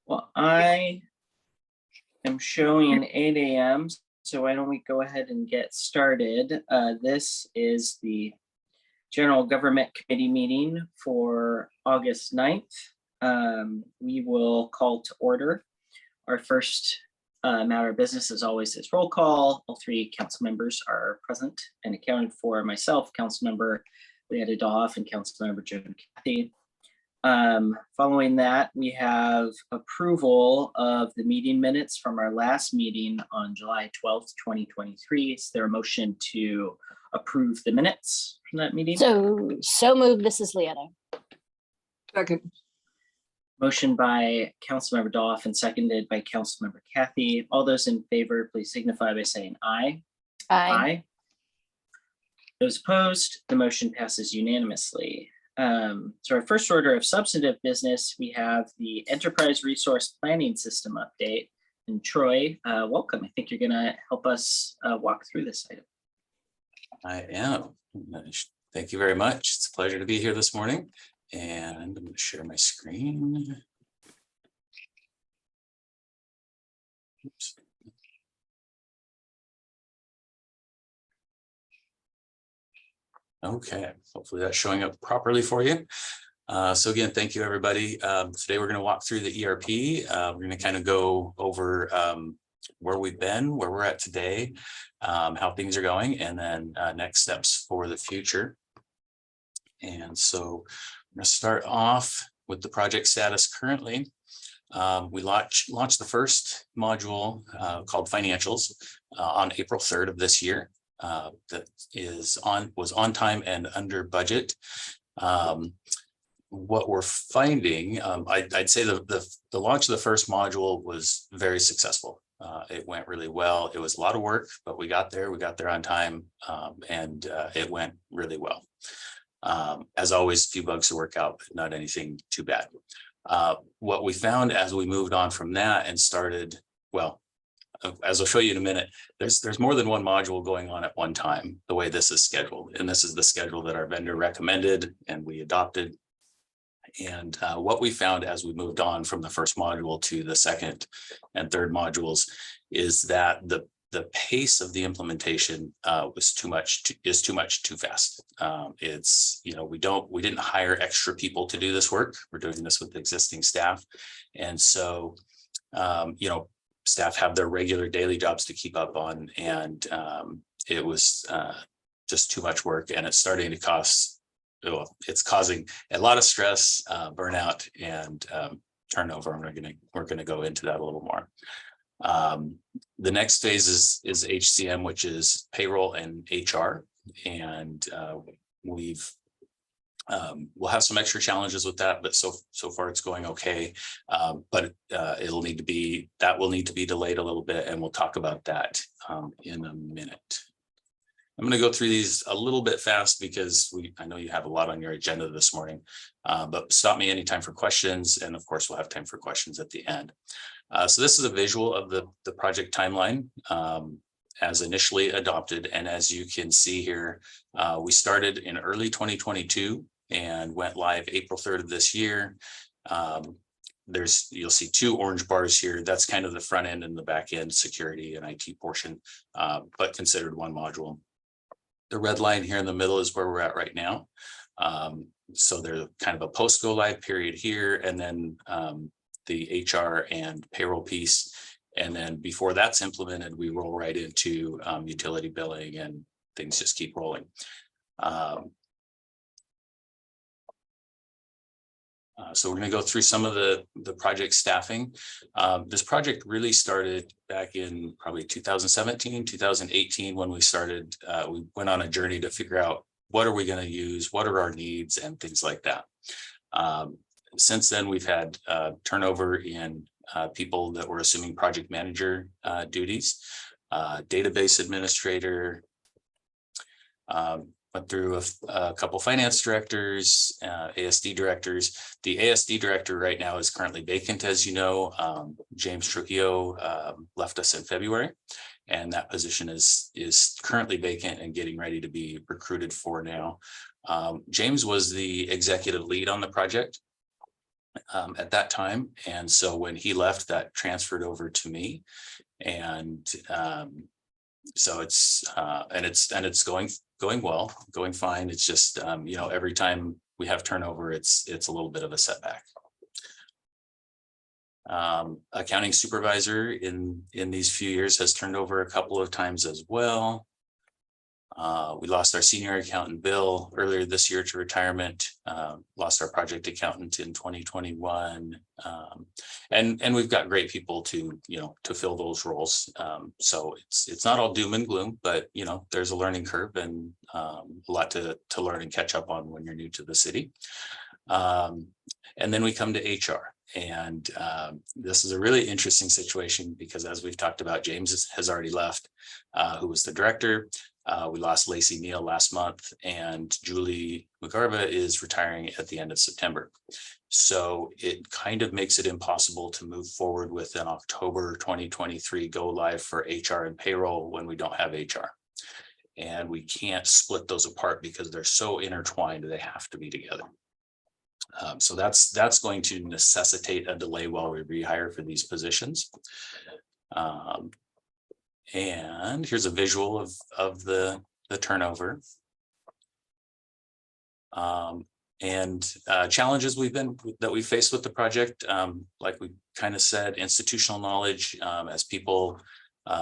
Well, I am showing an 8 a.m. So why don't we go ahead and get started? This is the General Government Committee meeting for August 9th. We will call to order. Our first matter of business, as always, is roll call. All three council members are present and accounted for. Myself, Councilmember Leanna Doff, and Councilmember Joan Cathy. Following that, we have approval of the meeting minutes from our last meeting on July 12th, 2023. Is there a motion to approve the minutes from that meeting? So moved. This is Leanna. Second. Motion by Councilmember Doff and seconded by Councilmember Cathy. All those in favor, please signify by saying aye. Aye. Those opposed, the motion passes unanimously. So our first order of substantive business, we have the Enterprise Resource Planning System update. And Troy, welcome. I think you're going to help us walk through this item. I am. Thank you very much. It's a pleasure to be here this morning. And I'm going to share my screen. Oops. Okay, hopefully that's showing up properly for you. So again, thank you, everybody. Today we're going to walk through the ERP. We're going to kind of go over where we've been, where we're at today, how things are going, and then next steps for the future. And so I'm going to start off with the project status currently. We launched the first module called Financials on April 3rd of this year. That was on time and under budget. What we're finding, I'd say the launch of the first module was very successful. It went really well. It was a lot of work, but we got there on time, and it went really well. As always, a few bugs to work out, but not anything too bad. What we found as we moved on from that and started, well, as I'll show you in a minute, there's more than one module going on at one time, the way this is scheduled. And this is the schedule that our vendor recommended and we adopted. And what we found as we moved on from the first module to the second and third modules is that the pace of the implementation is too much too fast. It's, we didn't hire extra people to do this work. We're doing this with existing staff. And so, staff have their regular daily jobs to keep up on, and it was just too much work, and it's starting to cost. Well, it's causing a lot of stress, burnout, and turnover. And we're gonna go into that a little more. The next phase is HCM, which is payroll and HR, and we'll have some extra challenges with that, but so far it's going okay. But will need to be delayed a little bit, and we'll talk about that in a minute. I'm going to go through these a little bit fast because I know you have a lot on your agenda this morning, but stop me anytime for questions, and of course we'll have time for questions at the end. So this is a visual of the project timeline as initially adopted, and as you can see here, we started in early 2022 and went live April 3rd of this year. You'll see two orange bars here. That's kind of the front end and the back end security and IT portion, but considered one module. The red line here in the middle is where we're at right now. So there's kind of a post go live period here, and then the HR and payroll piece. And then before that's implemented, we roll right into utility billing, and things just keep rolling. So we're going to go through some of the project staffing. This project really started back in probably 2017, 2018 when we started. We went on a journey to figure out what are we going to use, what are our needs, and things like that. Since then, we've had turnover in people that were assuming project manager duties, database administrator, went through a couple finance directors, ASD directors. The ASD director right now is currently vacant, as you know. James Trujillo left us in February, and that position is currently vacant and getting ready to be recruited for now. James was the executive lead on the project. at that time. And so when he left, that transferred over to me. And so it's going well, going fine. It's just, every time we have turnover, it's a little bit of a setback. Accounting supervisor in these few years has turned over a couple of times as well. We lost our senior accountant Bill earlier this year to retirement, lost our project accountant in 2021. And we've got great people to fill those roles. So it's not all doom and gloom, but there's a learning curve and a lot to learn and catch up on when you're new to the city. And then we come to HR. And this is a really interesting situation because, as we've talked about, James has already left, who was the director. We lost Lacey Neal last month, and Julie McGarva is retiring at the end of September. So it kind of makes it impossible to move forward with an October 2023 go live for HR and payroll when we don't have HR. And we can't split those apart because they're so intertwined, they have to be together. So that's going to necessitate a delay while we rehire for these positions. And here's a visual of the turnover. And challenges that we faced with the project, like we kind of said, institutional knowledge. As people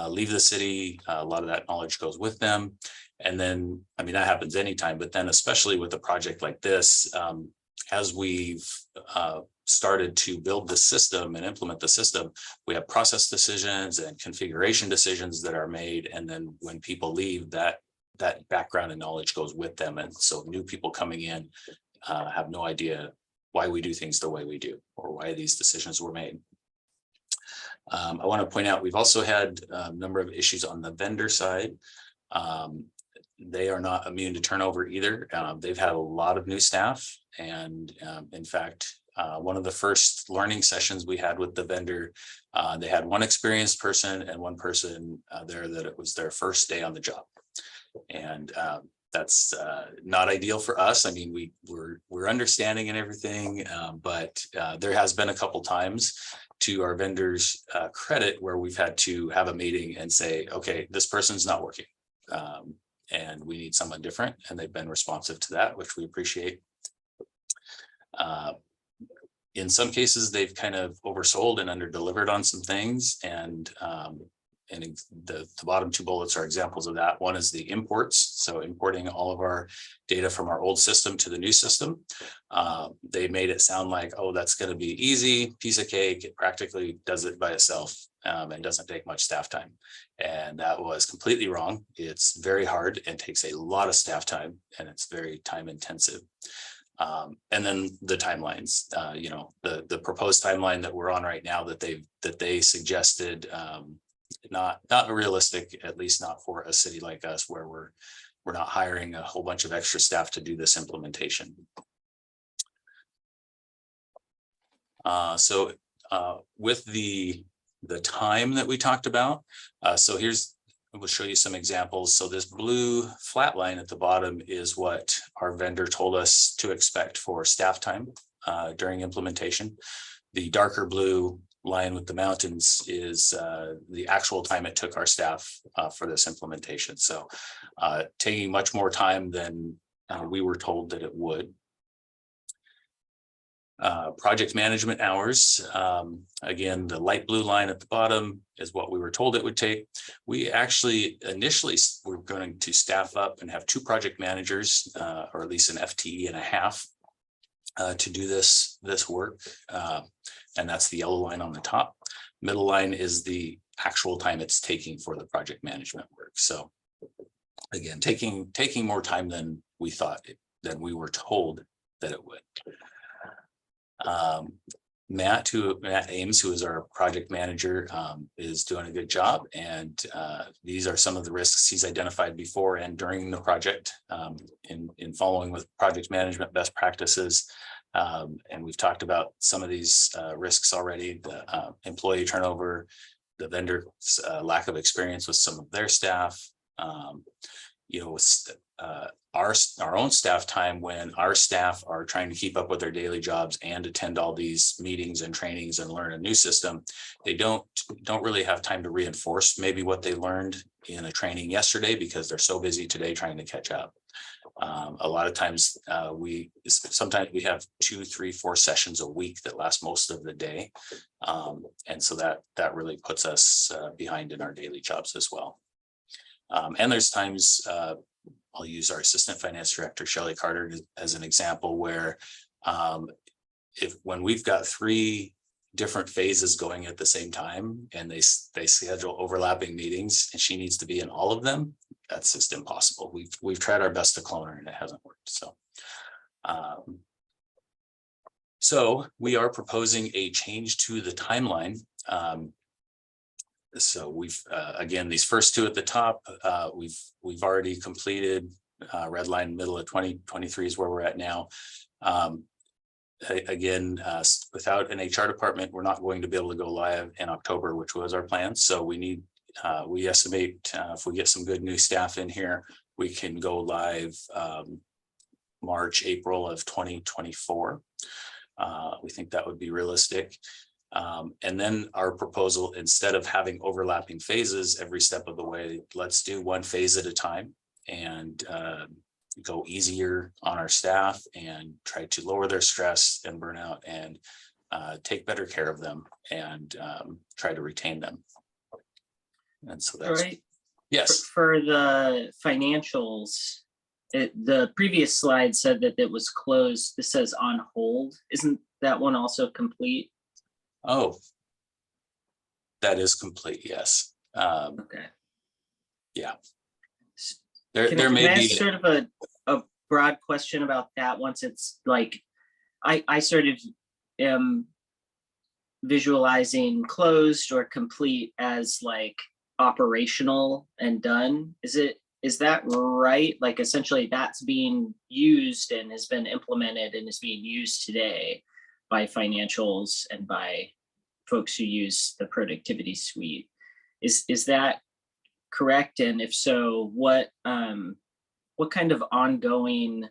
leave the city, a lot of that knowledge goes with them. And then, that happens anytime, but then especially with a project like this, as we've started to build the system and implement the system, we have process decisions and configuration decisions that are made. And then when people leave, that background and knowledge goes with them. And so new people coming in have no idea why we do things the way we do or why these decisions were made. I want to point out, we've also had a number of issues on the vendor side. They are not immune to turnover either. They've had a lot of new staff. And in fact, one of the first learning sessions we had with the vendor, they had one experienced person and one person there that it was their first day on the job. And that's not ideal for us. We're understanding and everything, but there has been a couple times, to our vendors' credit, where we've had to have a meeting and say, okay, this person's not working. And we need someone different, and they've been responsive to that, which we appreciate. In some cases, they've kind of oversold and underdelivered on some things, and the bottom two bullets are examples of that. One is the imports, so importing all of our data from our old system to the new system. They made it sound like, oh, that's going to be easy, piece of cake. It practically does it by itself. And doesn't take much staff time. And that was completely wrong. It's very hard and takes a lot of staff time, and it's very time intensive. And then the timelines, the proposed timeline that we're on right now that they suggested, not realistic, at least not for a city like us, where we're not hiring a whole bunch of extra staff to do this implementation. So with the time that we talked about, so we'll show you some examples. So this blue flat line at the bottom is what our vendor told us to expect for staff time during implementation. The darker blue line with the mountains is the actual time it took our staff for this implementation. So taking much more time than we were told that it would. Project management hours. Again, the light blue line at the bottom is what we were told it would take. We actually initially were going to staff up and have 2 project managers, or at least an FTE and a half, to do this work. And that's the yellow line on the top. Middle line is the actual time it's taking for the project management work. So again, taking more time than we thought, than we were told that it would. Matt Ames, who is our project manager, is doing a good job. And these are some of the risks he's identified before and during the project, in following with project management best practices. And we've talked about some of these risks already: the employee turnover, the vendor's lack of experience with some of their staff, our own staff time when our staff are trying to keep up with their daily jobs and attend all these meetings and trainings and learn a new system. They don't really have time to reinforce maybe what they learned in a training yesterday because they're so busy today trying to catch up. A lot of times sometimes we have 2, 3, 4 sessions a week that last most of the day. And so that really puts us behind in our daily jobs as well. And there's times I'll use our assistant finance director, Shelley Carter, as an example where when we've got 3 different phases going at the same time and they schedule overlapping meetings and she needs to be in all of them, that's just impossible. We've tried our best to clone her and it hasn't worked. So we are proposing a change to the timeline. So we've again, these first 2 at the top, we've already completed. Red line middle of 2023 is where we're at now. Again, without an HR department, we're not going to be able to go live in October, which was our plan. So we estimate if we get some good new staff in here, we can go live March, April of 2024. We think that would be realistic. And then our proposal, instead of having overlapping phases every step of the way, let's do 1 phase at a time and go easier on our staff and try to lower their stress and burnout and take better care of them and try to retain them. And so that's Right. Yes. For the financials, the previous slide said that it was closed. This says on hold. Isn't that one also complete? Oh, that is complete. Yes. Okay. Yeah. S- There Can I may ask be. sort of a broad question about that once it's like, I sort of am visualizing closed or complete as like operational and done. Is that right? Like essentially that's being used and has been implemented and is being used today by financials and by folks who use the productivity suite. Is that correct? And if so, what kind of ongoing,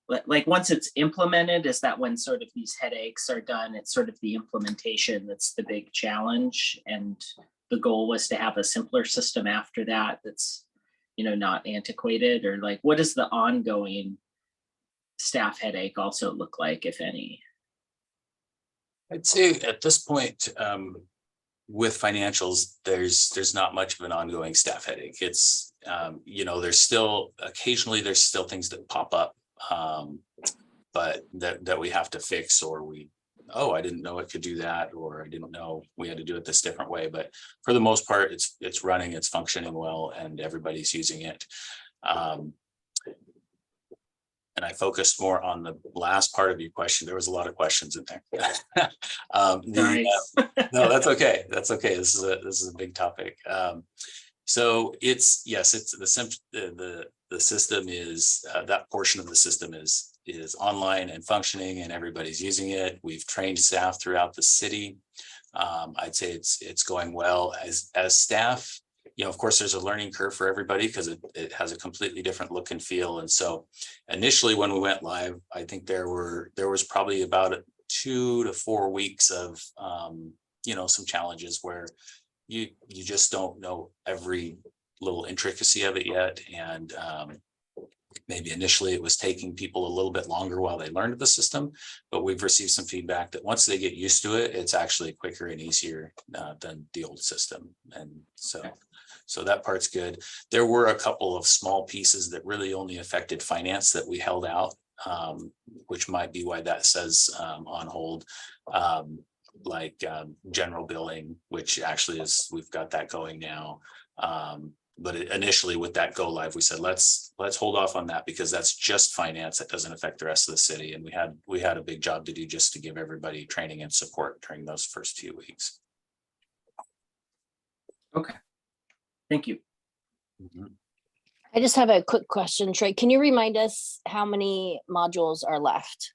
like once it's implemented, is that when sort of these headaches are done? It's sort of the implementation that's the big challenge, and the goal was to have a simpler system after that that's, not antiquated, or like what does the ongoing staff headache also look like, if any? I'd say at this point, with financials, there's not much of an ongoing staff headache. It's there's still things that pop up, but that we have to fix, or I didn't know it could do that, or I didn't know we had to do it this different way. But for the most part, it's running, it's functioning well, and everybody's using it. And I focused more on the last part of your question. There was a lot of questions in there. Sorry. No, that's okay. That's okay. This is a big topic. So it's the system is that portion of the system is online and functioning, and everybody's using it. We've trained staff throughout the city. I'd say it's going well as staff. Of course, there's a learning curve for everybody because it has a completely different look and feel. And so initially when we went live, I think there was probably about 2 to 4 weeks of, some challenges where you just don't know every little intricacy of it yet. And maybe initially it was taking people a little bit longer while they learned the system, but we've received some feedback that once they get used to it, it's actually quicker and easier than the old system. And so that part's good. There were a couple of small pieces that really only affected finance that we held out, which might be why that says on hold, like general billing, which actually we've got that going now. But initially with that go live, we said, let's hold off on that because that's just finance. That doesn't affect the rest of the city. And we had a big job to do just to give everybody training and support during those first few weeks. Okay. Thank you. Mm-hmm. I just have a quick question, Trey. Can you remind us how many modules are left?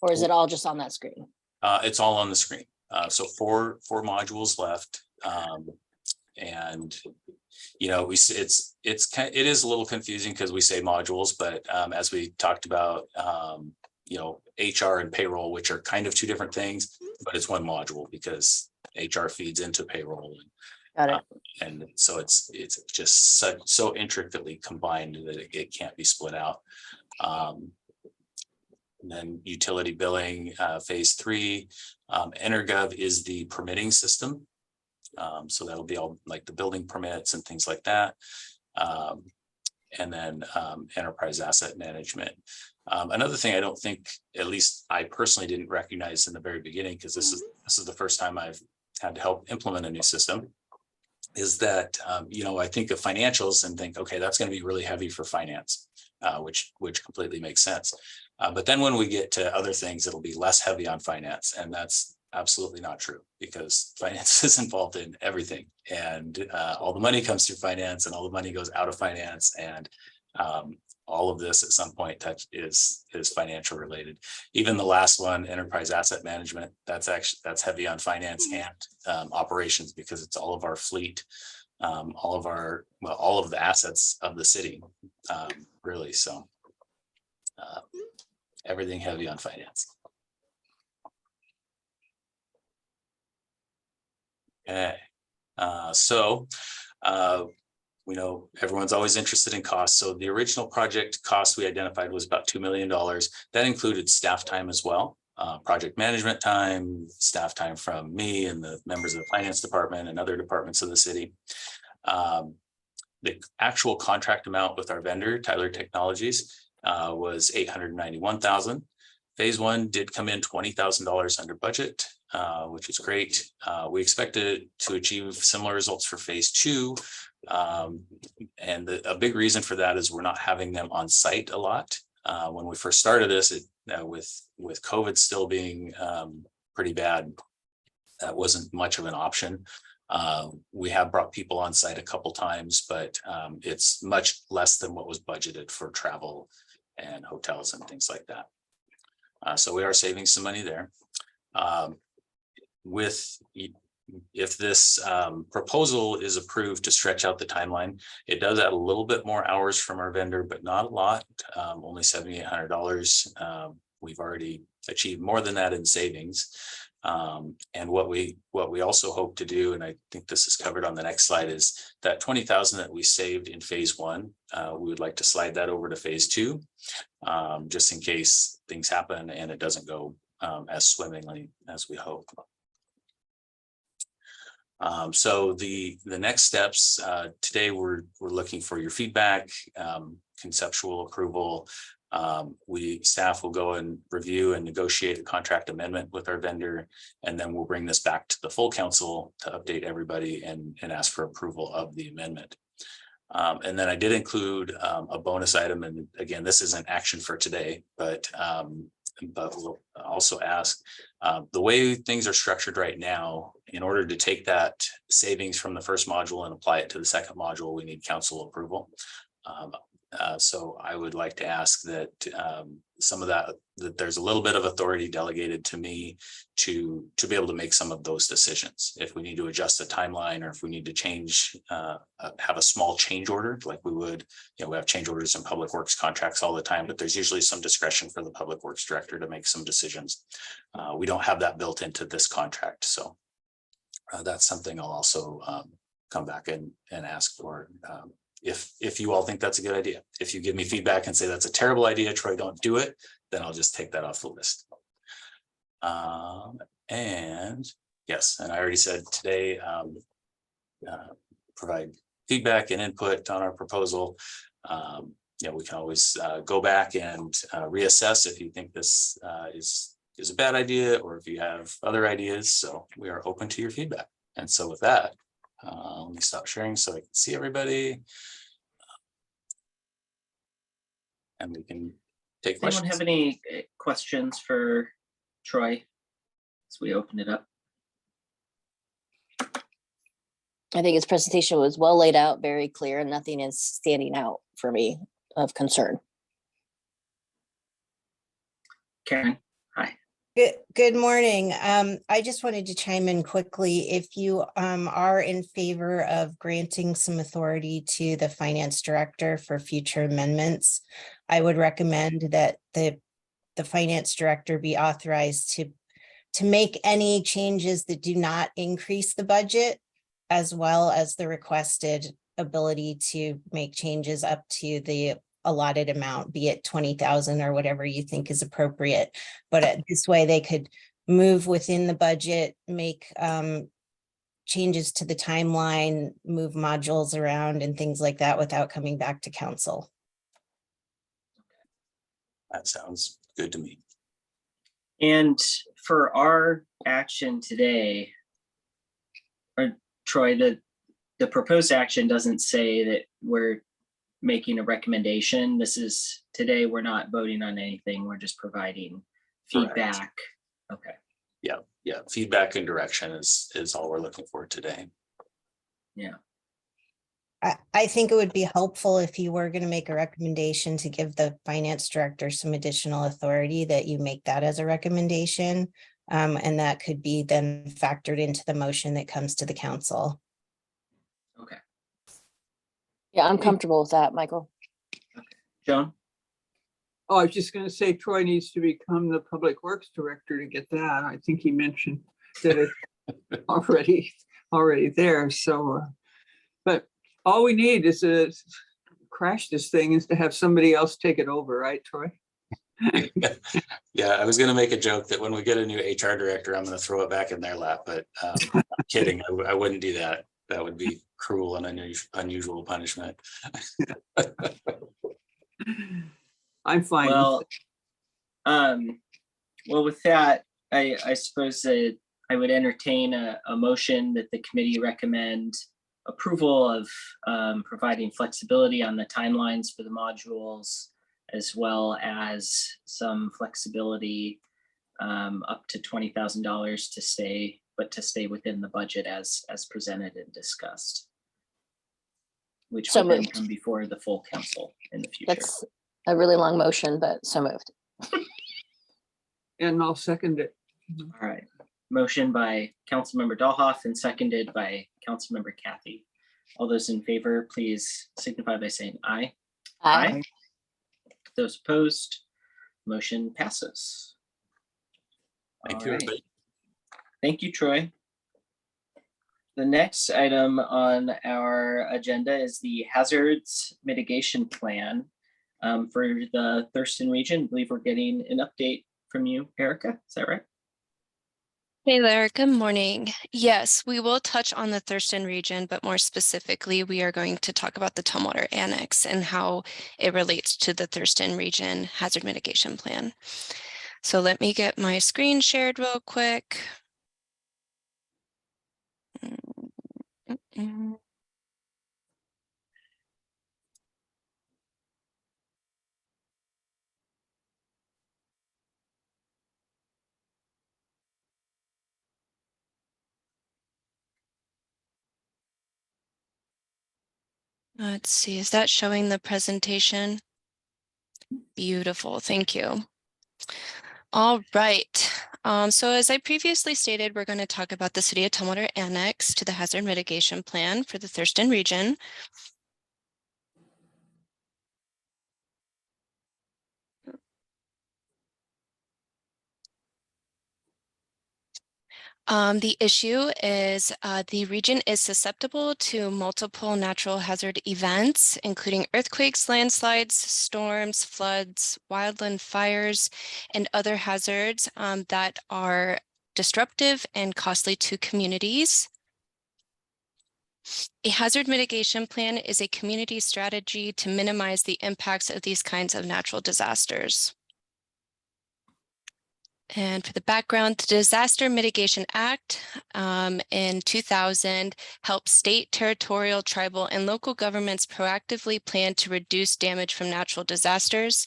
Or is it all just on that screen? It's all on the screen. So four modules left. And, you know, it is a little confusing because we say modules, but as we talked about, you know, HR and payroll, which are kind of two different things, but it's one module because HR feeds into payroll. Got it. And so it's just so intricately combined that it can't be split out. And then utility billing, phase 3, Energov is the permitting system. So that'll be all like the building permits and things like that. And then enterprise asset management. Another thing I don't think, at least I personally didn't recognize in the very beginning, because this is the first time I've had to help implement a new system, is that, you know, I think of financials and think, okay, that's going to be really heavy for finance, which completely makes sense. But then when we get to other things, it'll be less heavy on finance. And that's absolutely not true, because finance is involved in everything. And all the money comes through finance, and all the money goes out of finance. And all of this at some point is financial related. Even the last one, enterprise asset management, that's heavy on finance and operations, because it's all of our fleet, all of the assets of the city, really. So everything heavy on finance. Okay, so we know everyone's always interested in costs. So the original project cost we identified was about $2 million. That included staff time as well, project management time, staff time from me and the members of the finance department and other departments of the city. The actual contract amount with our vendor, Tyler Technologies, was $891,000. Phase 1 did come in $20,000 under budget, which is great. We expected to achieve similar results for phase 2. And a big reason for that is we're not having them on site a lot. When we first started this, with COVID still being pretty bad, that wasn't much of an option. We have brought people on site a couple times, but it's much less than what was budgeted for travel and hotels and things like that. So we are saving some money there. If this proposal is approved to stretch out the timeline, it does add a little bit more hours from our vendor, but not a lot, only $7,800. We've already achieved more than that in savings. And what we also hope to do, and I think this is covered on the next slide, is that $20,000 that we saved in phase 1, we would like to slide that over to phase 2, just in case things happen and it doesn't go as swimmingly as we hope. So the next steps today, we're looking for your feedback, conceptual approval. Staff will go and review and negotiate a contract amendment with our vendor, and then we'll bring this back to the full council to update everybody and ask for approval of the amendment. And then I did include a bonus item, and again, this isn't action for today, but we'll also ask, the way things are structured right now, in order to take that savings from the first module and apply it to the second module, we need council approval. So I would like to ask that some of that there's a little bit of authority delegated to me to be able to make some of those decisions. If we need to adjust the timeline, or if we need to change, have a small change order, like we would, we have change orders in public works contracts all the time, but there's usually some discretion for the public works director to make some decisions. We don't have that built into this contract. So that's something I'll also come back and ask for. If you all think that's a good idea. If you give me feedback and say that's a terrible idea, Troy, don't do it, then I'll just take that off the list. And yes, and I already said today, provide feedback and input on our proposal. We can always go back and reassess if you think this is a bad idea, or if you have other ideas. So we are open to your feedback. And so with that, let me stop sharing so I can see everybody. And we can take Does anyone questions. have any questions for Troy as we open it up? I think his presentation was well laid out, very clear, and nothing is standing out for me of concern. Karen, hi. Good morning. I just wanted to chime in quickly. If you are in favor of granting some authority to the finance director for future amendments, I would recommend that the finance director be authorized to make any changes that do not increase the budget, as well as the requested ability to make changes up to the allotted amount, be it 20,000 or whatever you think is appropriate. But this way they could move within the budget, make changes to the timeline, move modules around and things like that without coming back to council. That sounds good to me. And for our action today, or Troy, the proposed action doesn't say that we're making a recommendation. This is today, we're not voting on anything. We're just providing Correct. feedback. Okay. Yeah, feedback and direction is all we're looking for today. I think it would be helpful if you were going to make a recommendation to give the finance director some additional authority, that you make that as a recommendation. And that could be then factored into the motion that comes to the council. Okay. Yeah, I'm comfortable with that, Michael. Joan? Oh, I was just gonna say Troy needs to become the Public Works Director to get that. I think he mentioned that it's already there, so, but all we need is to crash this thing is to have somebody else take it over, right, Troy? Yeah, I was gonna make a joke that when we get a new HR director, I'm gonna throw it back in their lap, but I'm kidding. I wouldn't do that. That would be cruel and unusual punishment. I'm fine. Well, well, with that, I suppose that I would entertain a motion that the committee recommend approval of providing flexibility on the timelines for the modules, as well as some flexibility up to $20,000 to stay within the budget as presented and discussed, which So would then moved. come before the full council in the future. That's a really long motion, but so moved. And I'll second it. All right. Motion by Councilmember Dahlhoff and seconded by Councilmember Kathy. All those in favor, please signify by saying aye. Aye. Those opposed, motion passes. Thank All you, right. everybody. Thank you, Troy. The next item on our agenda is the hazards mitigation plan for the Thurston region. I believe we're getting an update from you, Erica. Is that right? Hey there, good morning. Yes, we will touch on the Thurston region, but more specifically, we are going to talk about the Tumwater Annex and how it relates to the Thurston region hazard mitigation plan. So let me get my screen shared real quick. Let's see, is that showing the presentation? Beautiful, thank you. All right, so as I previously stated, we're going to talk about the City of Tumwater Annex to the Hazard Mitigation Plan for the Thurston region. The issue is the region is susceptible to multiple natural hazard events, including earthquakes, landslides, storms, floods, wildland fires, and other hazards that are disruptive and costly to communities. A hazard mitigation plan is a community strategy to minimize the impacts of these kinds of natural disasters. And for the background, the Disaster Mitigation Act in 2000 helped state, territorial, tribal, and local governments proactively plan to reduce damage from natural disasters.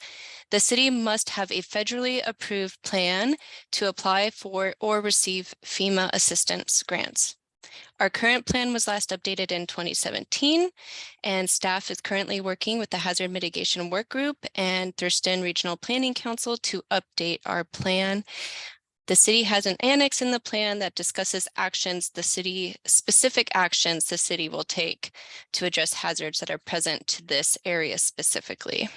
The city must have a federally approved plan to apply for or receive FEMA assistance grants. Our current plan was last updated in 2017, and staff is currently working with the Hazard Mitigation Work Group and Thurston Regional Planning Council to update our plan. The city has an annex in the plan that discusses specific actions the city will take to address hazards that are present to this area specifically.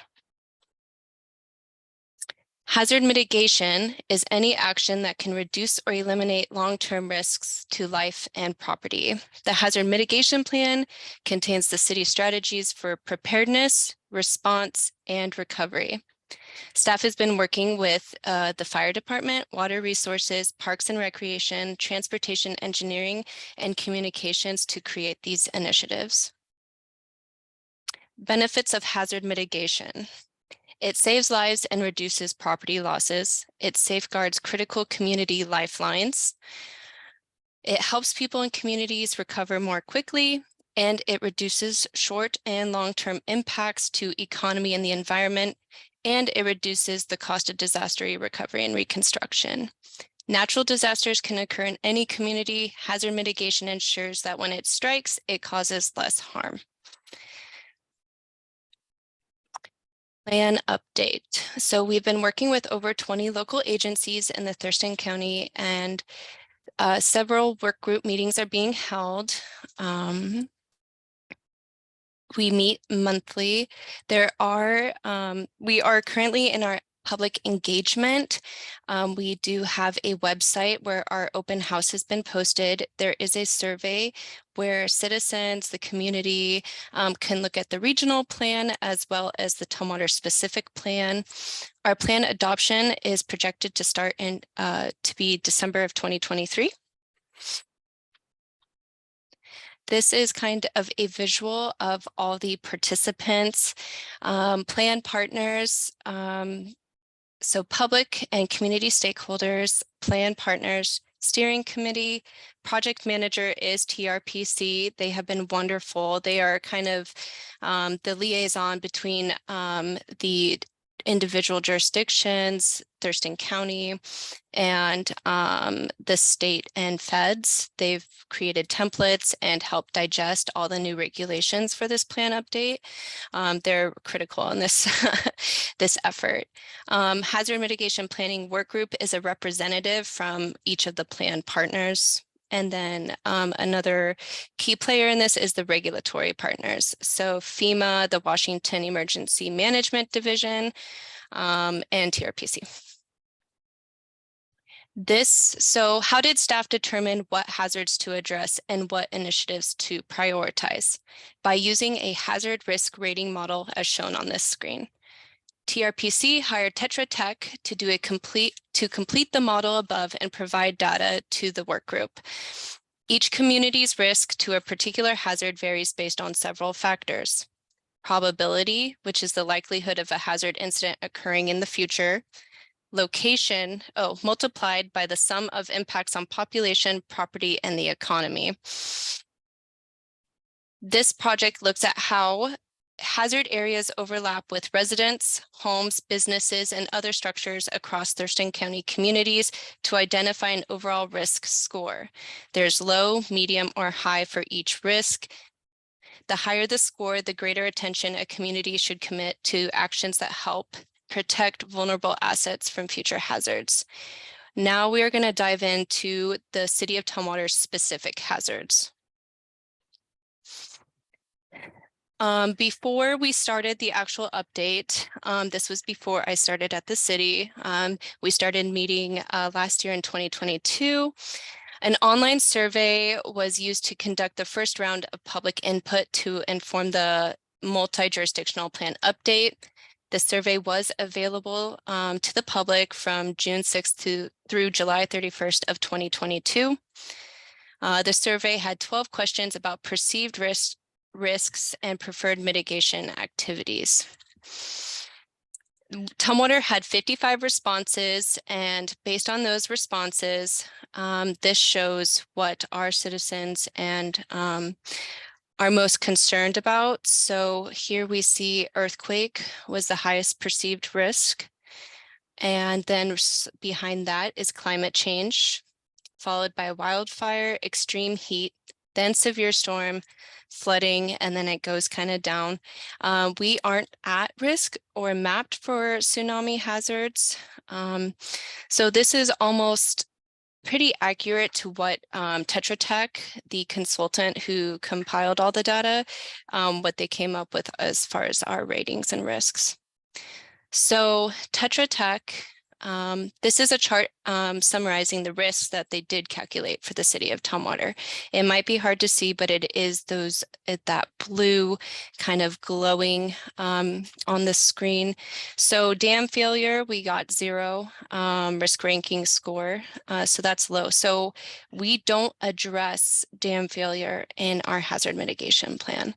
Hazard mitigation is any action that can reduce or eliminate long-term risks to life and property. The hazard mitigation plan contains the city's strategies for preparedness, response, and recovery. Staff has been working with the fire department, water resources, parks and recreation, transportation engineering, and communications to create these initiatives. Benefits of hazard mitigation. It saves lives and reduces property losses. It safeguards critical community lifelines. It helps people and communities recover more quickly, and it reduces short and long-term impacts to economy and the environment, and it reduces the cost of disaster recovery and reconstruction. Natural disasters can occur in any community. Hazard mitigation ensures that when it strikes, it causes less harm. Plan update. So we've been working with over 20 local agencies in the Thurston County, and several work group meetings are being held. We meet monthly. We are currently in our public engagement. We do have a website where our open house has been posted. There is a survey where citizens, the community, can look at the regional plan as well as the Tumwater specific plan. Our plan adoption is projected to start to be December of 2023. This is kind of a visual of all the participants, plan partners, so public and community stakeholders, plan partners, steering committee, project manager is TRPC. They have been wonderful. They are kind of the liaison between the individual jurisdictions, Thurston County, and the state and feds. They've created templates and helped digest all the new regulations for this plan update. They're critical in this, this effort. Hazard mitigation planning work group is a representative from each of the plan partners. And then another key player in this is the regulatory partners. So FEMA, the Washington Emergency Management Division, and TRPC. So how did staff determine what hazards to address and what initiatives to prioritize? By using a hazard risk rating model as shown on this screen. TRPC hired Tetra Tech to complete the model above and provide data to the work group. Each community's risk to a particular hazard varies based on several factors. Probability, which is the likelihood of a hazard incident occurring in the future. Location, multiplied by the sum of impacts on population, property, and the economy. This project looks at how hazard areas overlap with residents, homes, businesses, and other structures across Thurston County communities to identify an overall risk score. There's low, medium, or high for each risk. The higher the score, the greater attention a community should commit to actions that help protect vulnerable assets from future hazards. Now we are going to dive into the City of Tumwater's specific hazards. Before we started the actual update, this was before I started at the city. We started meeting last year in 2022. An online survey was used to conduct the first round of public input to inform the multi-jurisdictional plan update. The survey was available to the public from June 6th through July 31st of 2022. The survey had 12 questions about perceived risks and preferred mitigation activities. Tumwater had 55 responses, and based on those responses, this shows what our citizens and are most concerned about. So here we see earthquake was the highest perceived risk. And then behind that is climate change, followed by wildfire, extreme heat, then severe storm, flooding, and then it goes kind of down. We aren't at risk or mapped for tsunami hazards. So this is almost pretty accurate to what Tetra Tech, the consultant who compiled all the data, what they came up with as far as our ratings and risks. So Tetra Tech, this is a chart summarizing the risks that they did calculate for the city of Tumwater. It might be hard to see, but it is that blue kind of glowing on the screen. So dam failure, we got 0 risk ranking score, so that's low. So we don't address dam failure in our hazard mitigation plan.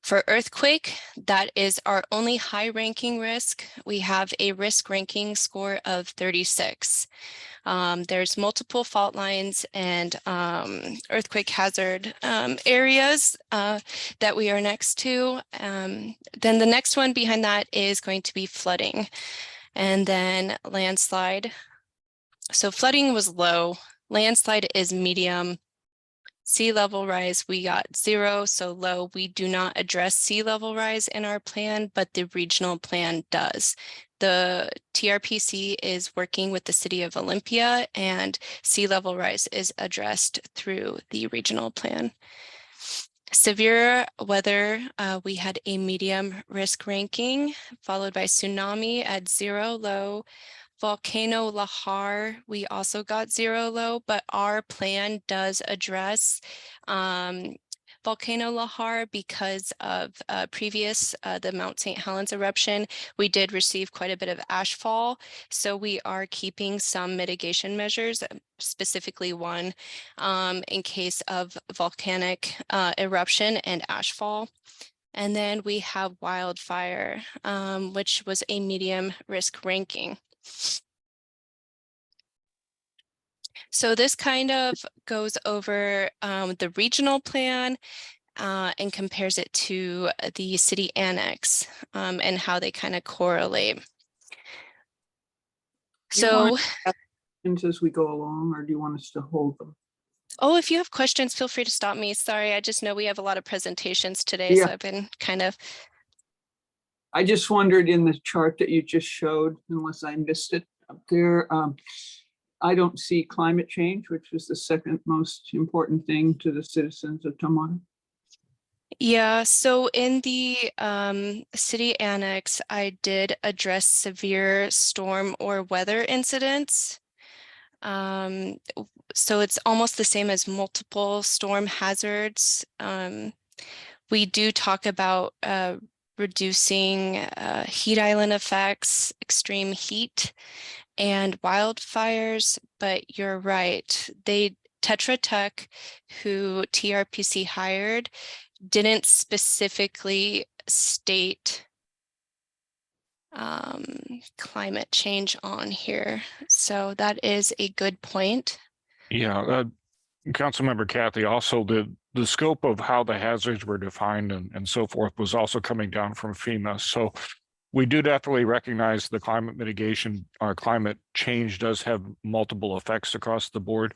For earthquake, that is our only high ranking risk. We have a risk ranking score of 36. There's multiple fault lines and earthquake hazard areas that we are next to. Then the next one behind that is going to be flooding, and then landslide. So flooding was low, landslide is medium. Sea level rise, we got 0, so low. We do not address sea level rise in our plan, but the regional plan does. The TRPC is working with the city of Olympia, and sea level rise is addressed through the regional plan. Severe weather, we had a medium risk ranking, followed by tsunami at 0, low. Volcano Lahar, we also got 0 low, but our plan does address Volcano Lahar because of previous, the Mount St. Helens eruption. We did receive quite a bit of ashfall, so we are keeping some mitigation measures, specifically one in case of volcanic eruption and ashfall. And then we have wildfire, which was a medium risk ranking. So this kind of goes over the regional plan and compares it to the city annex and how they kind of correlate. Do you So, want questions as we go along, or do you want us to hold them? oh, if you have questions, feel free to stop me. Sorry, I just know we have a lot of presentations today, Yeah. so I've been kind of. I just wondered in the chart that you just showed, unless I missed it up there, I don't see climate change, which is the second most important thing to the citizens of Tumwater. Yeah, so in the city annex, I did address severe storm or weather incidents. So it's almost the same as multiple storm hazards. We do talk about reducing heat island effects, extreme heat, and wildfires, but you're right. Tetra Tech, who TRPC hired, didn't specifically state climate change on here. So that is a good point. Yeah, Councilmember Kathy, also the scope of how the hazards were defined and so forth was also coming down from FEMA. So we do definitely recognize the climate mitigation, our climate change does have multiple effects across the board.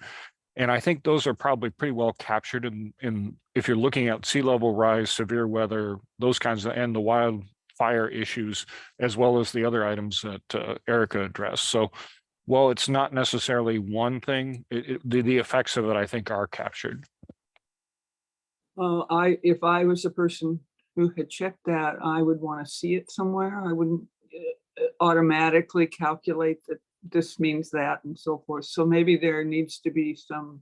And I think those are probably pretty well captured in if you're looking at sea level rise, severe weather, those kinds of, and the wildfire issues, as well as the other items that Erica addressed. So while it's not necessarily one thing, the effects of it, I think, are captured. Well, if I was a person who had checked that, I would want to see it somewhere. I wouldn't automatically calculate that this means that and so forth. So maybe there needs to be some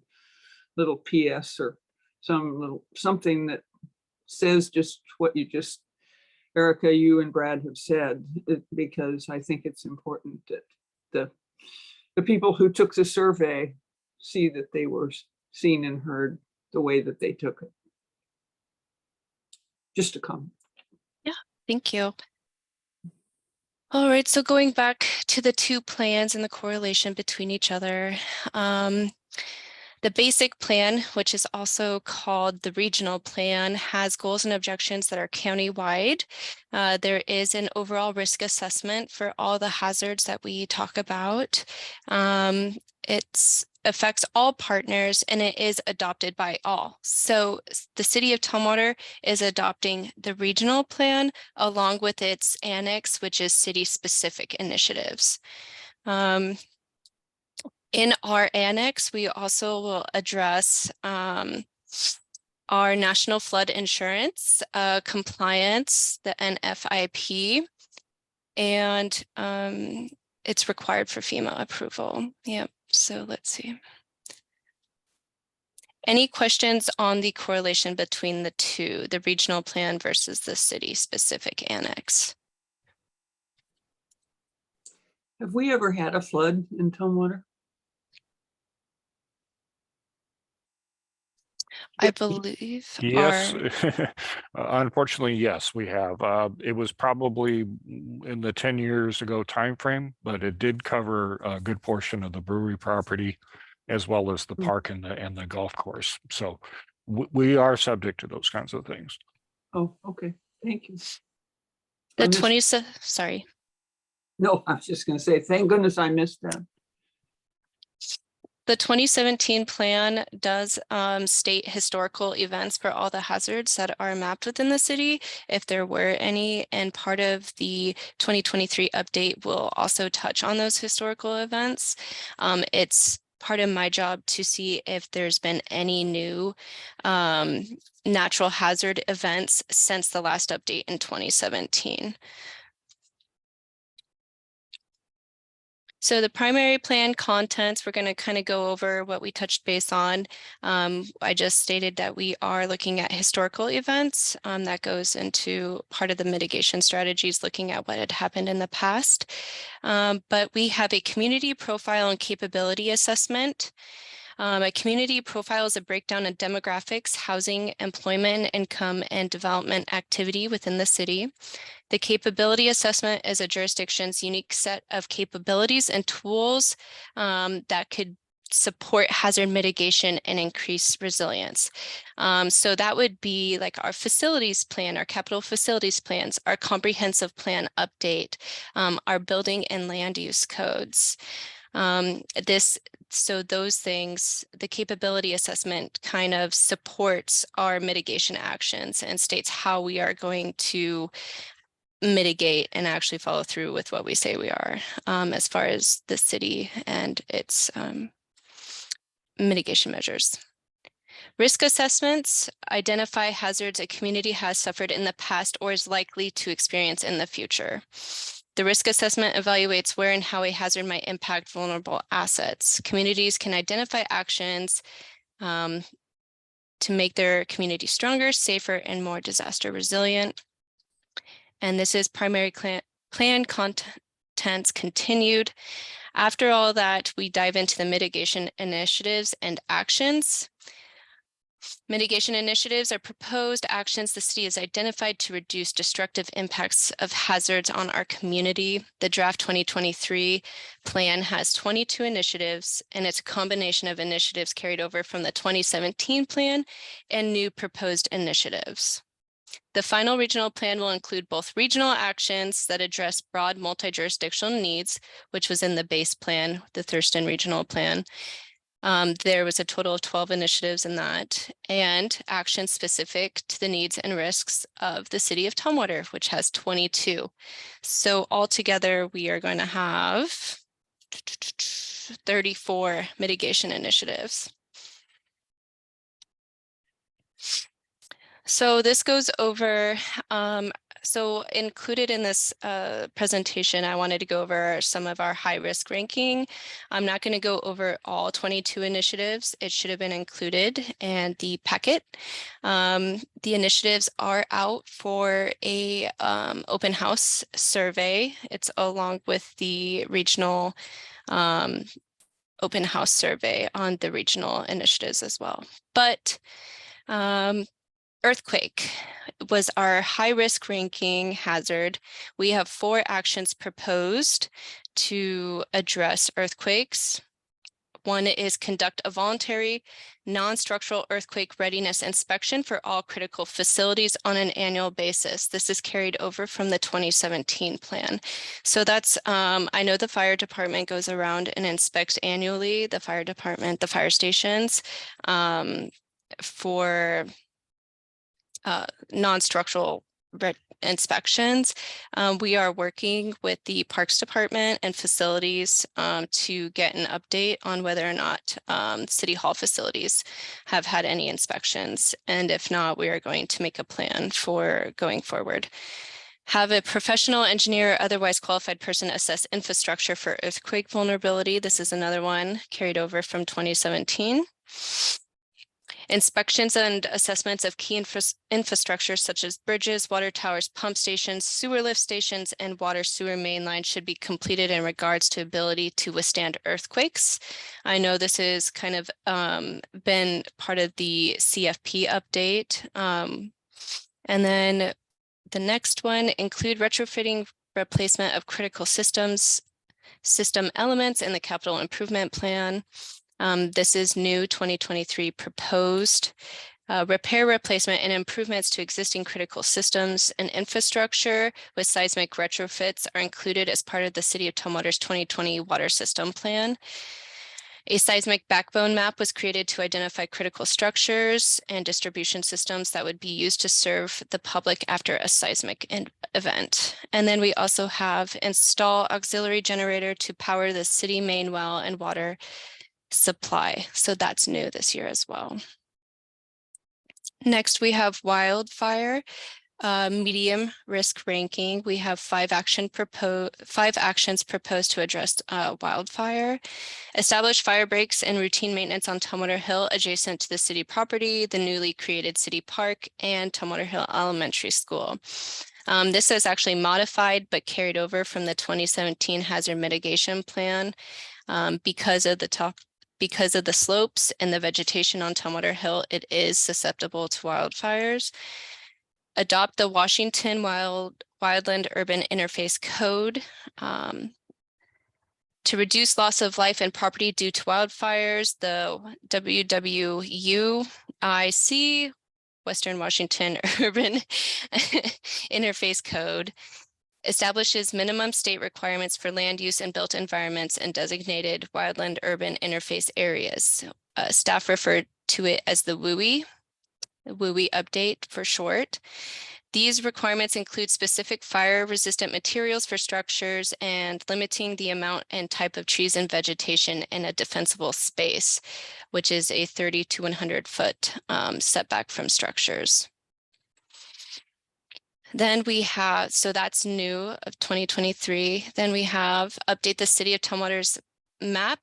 little PS or something that says just what you just, Erica, you and Brad have said, because I think it's important that the people who took the survey see that they were seen and heard the way that they took it. Just to come. Yeah, thank you. All right, so going back to the two plans and the correlation between each other. The The basic plan, which is also called the regional plan, has goals and objectives that are countywide. There is an overall risk assessment for all the hazards that we talk about. It affects all partners and it is adopted by all. So the City of Tumwater is adopting the regional plan along with its annex, which is city-specific initiatives. In our annex, we also will address our national flood insurance compliance, the NFIP, and it's required for FEMA approval. Yep. So let's see. Any questions on the correlation between the two, the regional plan versus the city-specific annex? Have we ever had a flood in Tumwater? I believe Yes, our, unfortunately, yes, we have. It was probably in the 10 years ago timeframe, but it did cover a good portion of the brewery property as well as the park and the golf course. So we are subject to those kinds of things. Oh, okay, thank you. the I missed- 20, sorry. No, I was just gonna say, thank goodness I missed that. The 2017 plan does state historical events for all the hazards that are mapped within the city, if there were any, and part of the 2023 update will also touch on those historical events. It's part of my job to see if there's been any new natural hazard events since the last update in 2017. So the primary plan contents, we're going to kind of go over what we touched base on. I just stated that we are looking at historical events. That goes into part of the mitigation strategies, looking at what had happened in the past. But we have a community profile and capability assessment. A community profile is a breakdown of demographics, housing, employment, income, and development activity within the city. The capability assessment is a jurisdiction's unique set of capabilities and tools that could support hazard mitigation and increase resilience. So that would be like our facilities plan, our capital facilities plans, our comprehensive plan update, our building and land use codes. So those things, the capability assessment kind of supports our mitigation actions and states how we are going to mitigate and actually follow through with what we say we are as far as the city and its mitigation measures. Risk assessments identify hazards a community has suffered in the past or is likely to experience in the future. The risk assessment evaluates where and how a hazard might impact vulnerable assets. Communities can identify actions to make their community stronger, safer, and more disaster resilient. And this is primary plan contents continued. After all that, we dive into the mitigation initiatives and actions. Mitigation initiatives are proposed actions the city has identified to reduce destructive impacts of hazards on our community. The draft 2023 plan has 22 initiatives, and it's a combination of initiatives carried over from the 2017 plan and new proposed initiatives. The final regional plan will include both regional actions that address broad multi-jurisdictional needs, which was in the base plan, the Thurston Regional Plan. There was a total of 12 initiatives in that, and actions specific to the needs and risks of the city of Tumwater, which has 22. So altogether, we are going to have 34 mitigation initiatives. So this goes over, so included in this presentation, I wanted to go over some of our high risk ranking. I'm not going to go over all 22 initiatives. It should have been included in the packet. The initiatives are out for a open house survey. It's along with the regional open house survey on the regional initiatives as well. But earthquake was our high risk ranking hazard. We have 4 actions proposed to address earthquakes. one is conduct a voluntary non-structural earthquake readiness inspection for all critical facilities on an annual basis. This is carried over from the 2017 plan. So that's, I know the fire department goes around and inspects annually, the fire department, the fire stations, for non-structural inspections. We are working with the Parks Department and facilities to get an update on whether or not City Hall facilities have had any inspections. And if not, we are going to make a plan for going forward. Have a professional engineer or otherwise qualified person assess infrastructure for earthquake vulnerability. This is another one carried over from 2017. Inspections and assessments of key infrastructure such as bridges, water towers, pump stations, sewer lift stations, and water sewer main lines should be completed in regards to ability to withstand earthquakes. I know this is kind of been part of the CFP update. And then the next one, include retrofitting replacement of critical system elements in the capital improvement plan. This is new 2023 proposed. Repair, replacement, and improvements to existing critical systems and infrastructure with seismic retrofits are included as part of the City of Tumwater's 2020 water system plan. A seismic backbone map was created to identify critical structures and distribution systems that would be used to serve the public after a seismic event. And then we also have install auxiliary generator to power the city main well and water supply. So that's new this year as well. Next, we have wildfire medium risk ranking. We have five actions proposed to address wildfire. Establish fire breaks and routine maintenance on Tumwater Hill adjacent to the city property, the newly created city park, and Tumwater Hill Elementary School. This is actually modified but carried over from the 2017 hazard mitigation plan because of the slopes and the vegetation on Tumwater Hill. It is susceptible to wildfires. Adopt the Washington Wildland Urban Interface Code to reduce loss of life and property due to wildfires. The WWUIC, Western Washington Urban Interface Code, establishes minimum state requirements for land use and built environments and designated wildland urban interface areas. Staff referred to it as the WUI update for short. These requirements include specific fire-resistant materials for structures and limiting the amount and type of trees and vegetation in a defensible space, which is a 30 to 100 foot setback from structures. Then we have, so that's new of 2023. Then we have update the City of Tumwater's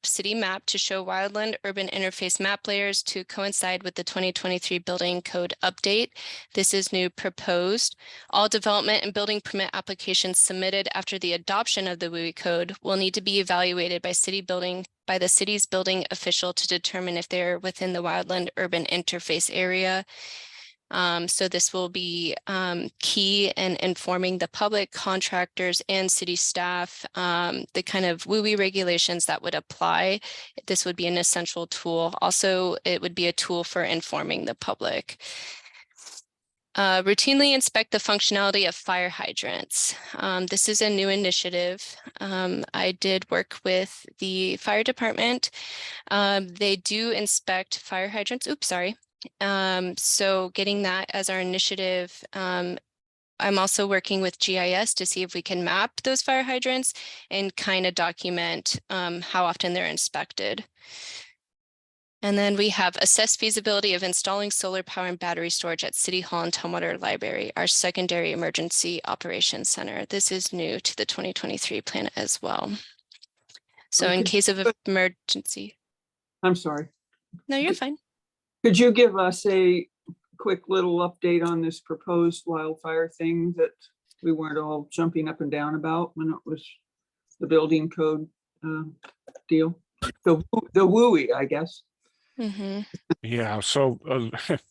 city map to show wildland urban interface map layers to coincide with the 2023 building code update. This is new proposed. All development and building permit applications submitted after the adoption of the WUI code will need to be evaluated by the city's building official to determine if they're within the wildland urban interface area. So this will be key in informing the public, contractors, and city staff, the kind of WUI regulations that would apply. This would be an essential tool. Also, it would be a tool for informing the public. Routinely inspect the functionality of fire hydrants. This is a new initiative. I did work with the fire department. They do inspect fire hydrants. Oops, sorry. So getting that as our initiative, I'm also working with GIS to see if we can map those fire hydrants and kind of document how often they're inspected. And then we have assess feasibility of installing solar power and battery storage at City Hall and Tumwater Library, our secondary emergency operations center. This is new to the 2023 plan as well. So in case of emergency. I'm sorry. No, you're fine. Could you give us a quick little update on this proposed wildfire thing that we weren't all jumping up and down about when it was the building code deal? The WUI, I guess. Mm-hmm. Yeah, so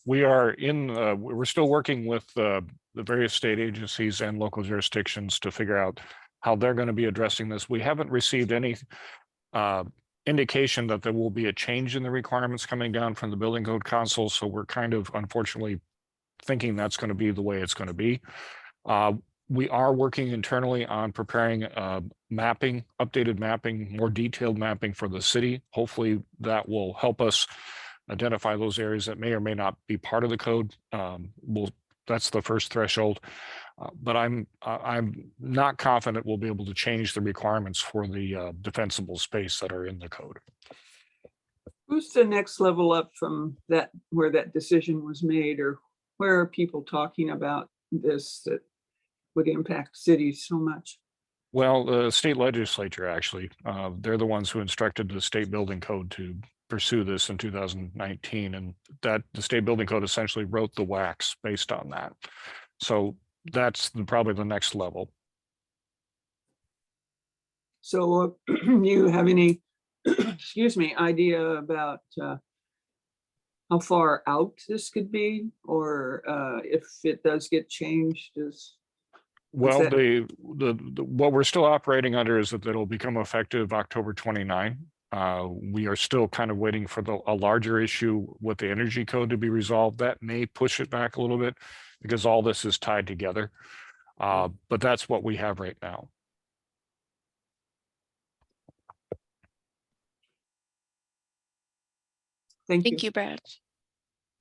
we're still working with the various state agencies and local jurisdictions to figure out how they're going to be addressing this. We haven't received any indication that there will be a change in the requirements coming down from the building code council. So we're kind of unfortunately thinking that's going to be the way it's going to be. We are working internally on preparing mapping, updated mapping, more detailed mapping for the city. Hopefully that will help us identify those areas that may or may not be part of the code. That's the first threshold. But I'm not confident we'll be able to change the requirements for the defensible space that are in the code. Who's the next level up from that, where that decision was made, or where are people talking about this that would impact cities so much? Well, the state legislature, actually, they're the ones who instructed the state building code to pursue this in 2019. And that the state building code essentially wrote the WACs based on that. So that's probably the next level. So you have any, excuse me, idea about how far out this could be, or if it does get changed? Well, that- what we're still operating under is that it'll become effective October 29. We are still kind of waiting for a larger issue with the energy code to be resolved. That may push it back a little bit because all this is tied together. But that's what we have right now. Thank Thank you. you, Brad.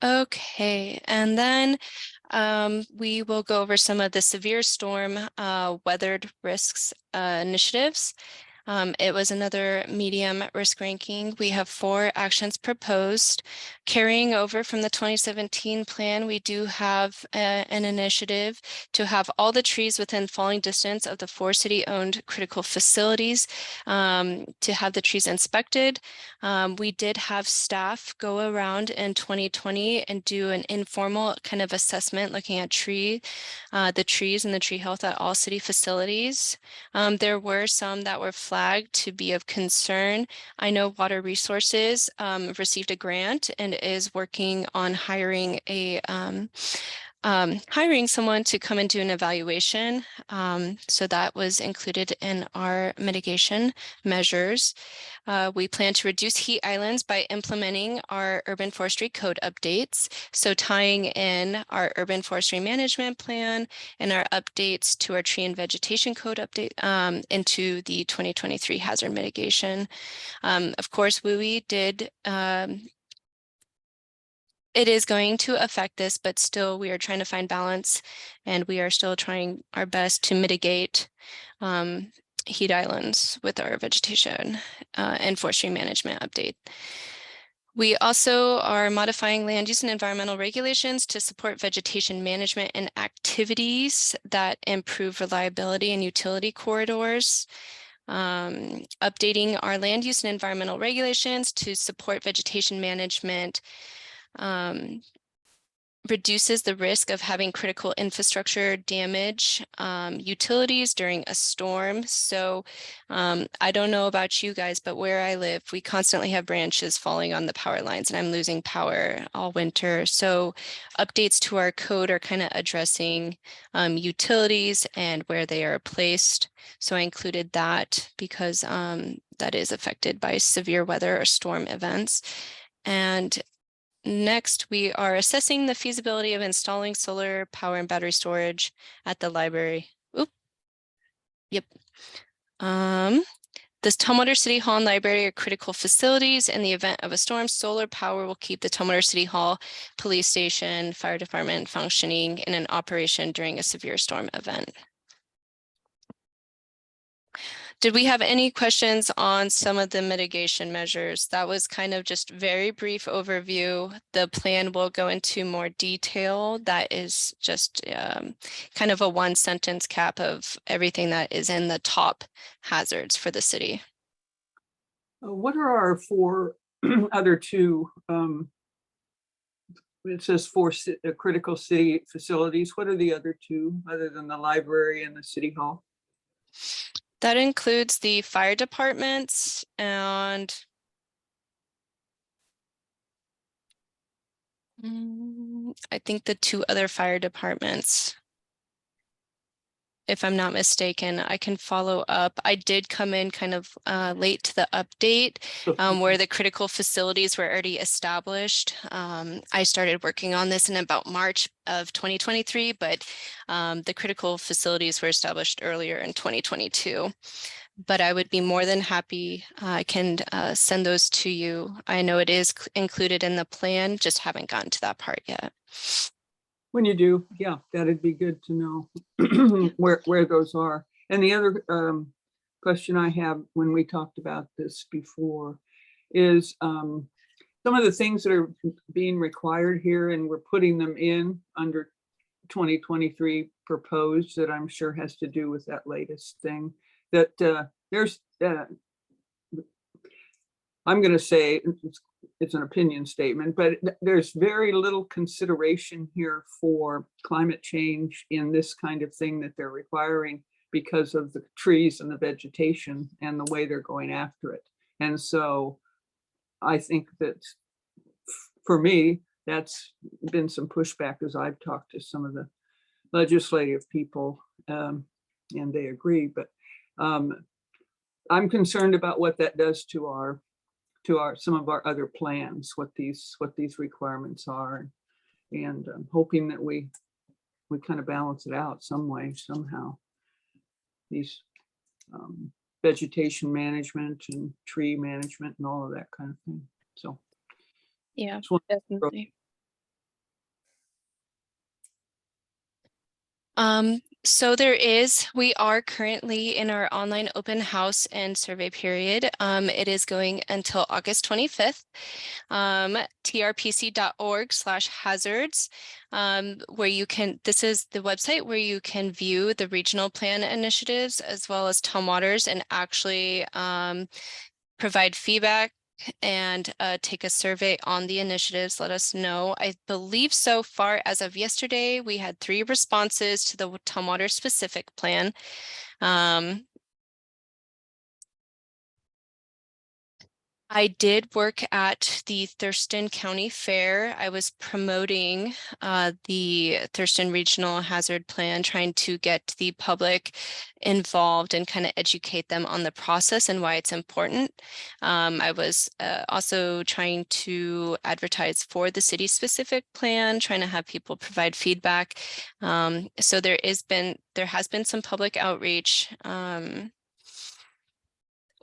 Okay, and then we will go over some of the severe storm weathered risks initiatives. It was another medium risk ranking. We have 4 actions proposed. Carrying over from the 2017 plan, we do have an initiative to have all the trees within falling distance of the 4 city-owned critical facilities to have the trees inspected. We did have staff go around in 2020 and do an informal kind of assessment looking at the trees and the tree health at all city facilities. There were some that were flagged to be of concern. I know Water Resources received a grant and is working on hiring someone to come and do an evaluation. So that was included in our mitigation measures. We plan to reduce heat islands by implementing our urban forestry code updates. So tying in our urban forestry management plan and our updates to our tree and vegetation code update into the 2023 hazard mitigation. Of course, WUI did it is going to affect this, but still we are trying to find balance and we are still trying our best to mitigate heat islands with our vegetation and forestry management update. We also are modifying land use and environmental regulations to support vegetation management and activities that improve reliability and utility corridors. Updating our land use and environmental regulations to support vegetation management reduces the risk of having critical infrastructure damage utilities during a storm. So I don't know about you guys, but where I live, we constantly have branches falling on the power lines and I'm losing power all winter. So updates to our code are kind of addressing utilities and where they are placed. So I included that because that is affected by severe weather or storm events. And next, we are assessing the feasibility of installing solar power and battery storage at the library. Oop. Yep. The Tumwater City Hall and Library are critical facilities. In the event of a storm, solar power will keep the Tumwater City Hall, police station, fire department functioning in an operation during a severe storm event. Did we have any questions on some of the mitigation measures? That was kind of just very brief overview. The plan will go into more detail. That is just kind of a 1-sentence cap of everything that is in the top hazards for the city. What are our 4 other 2? It says 4 critical city facilities. What are the other 2 other than the library and the city hall? That includes the fire departments and I think the 2 other fire departments. if I'm not mistaken. I can follow up. I did come in kind of late to the update where the critical facilities were already established. I started working on this in about March of 2023, but the critical facilities were established earlier in 2022. But I would be more than happy. I can send those to you. I know it is included in the plan, just haven't gotten to that part yet. When you do, yeah, that'd be good to know where those are. And the other question I have when we talked about this before is some of the things that are being required here, and we're putting them in under 2023 proposed, that I'm sure has to do with that latest thing, that there's, I'm going to say it's an opinion statement, but there's very little consideration here for climate change in this kind of thing that they're requiring because of the trees and the vegetation and the way they're going after it. And so I think that for me, that's been some pushback as I've talked to some of the legislative people, and they agree, but I'm concerned about what that does to some of our other plans, what these requirements are, and I'm hoping that we kind of balance it out some way, somehow. These vegetation management and tree management and all of that kind of thing. So Yeah, just want to definitely. So we are currently in our online open house and survey period. It is going until August 25th. trpc.org/hazards, this is the website where you can view the regional plan initiatives as well as Tumwaters and actually provide feedback and take a survey on the initiatives. Let us know. I believe so far as of yesterday, we had 3 responses to the Tumwater specific plan. I did work at the Thurston County Fair. I was promoting the Thurston Regional Hazard Plan, trying to get the public involved and kind of educate them on the process and why it's important. I was also trying to advertise for the city-specific plan, trying to have people provide feedback. So there has been some public outreach.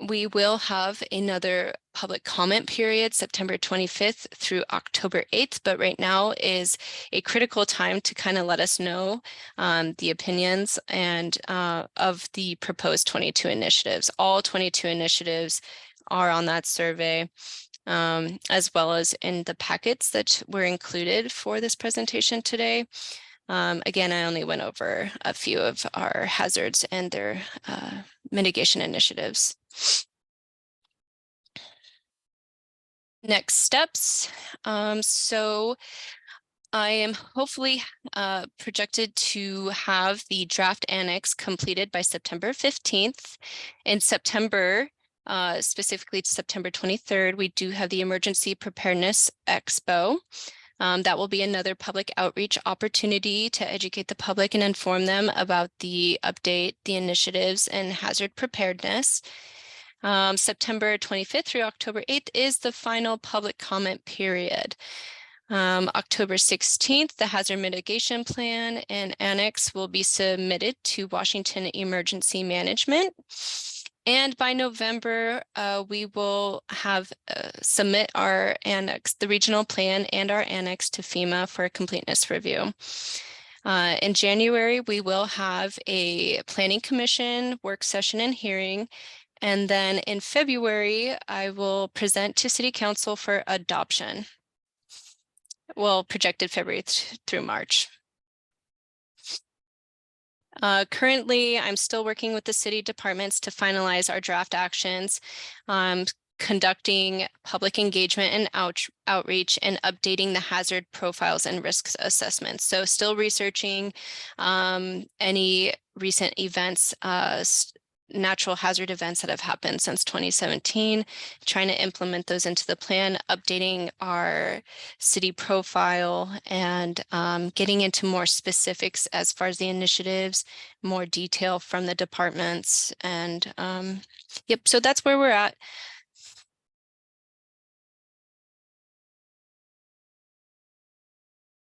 We will have another public comment period, September 25th through October 8th, but right now is a critical time to kind of let us know the opinions and of the proposed 22 initiatives. All 22 initiatives are on that survey, as well as in the packets that were included for this presentation today. Again, I only went over a few of our hazards and their mitigation initiatives. Next steps. So I am hopefully projected to have the draft annex completed by September 15th. In September, specifically September 23rd, we do have the Emergency Preparedness Expo. That will be another public outreach opportunity to educate the public and inform them about the update, the initiatives, and hazard preparedness. September 25th through October 8th is the final public comment period. October 16th, the hazard mitigation plan and annex will be submitted to Washington Emergency Management. And by November, we will have submit our annex, the regional plan and our annex to FEMA for a completeness review. In January, we will have a planning commission work session and hearing. And then in February, I will present to City Council for adoption. Well, projected February through March. Currently, I'm still working with the city departments to finalize our draft actions, conducting public engagement and outreach, and updating the hazard profiles and risks assessments. So still researching any recent events natural hazard events that have happened since 2017, trying to implement those into the plan, updating our city profile, and getting into more specifics as far as the initiatives, more detail from the departments. And yep, so that's where we're at.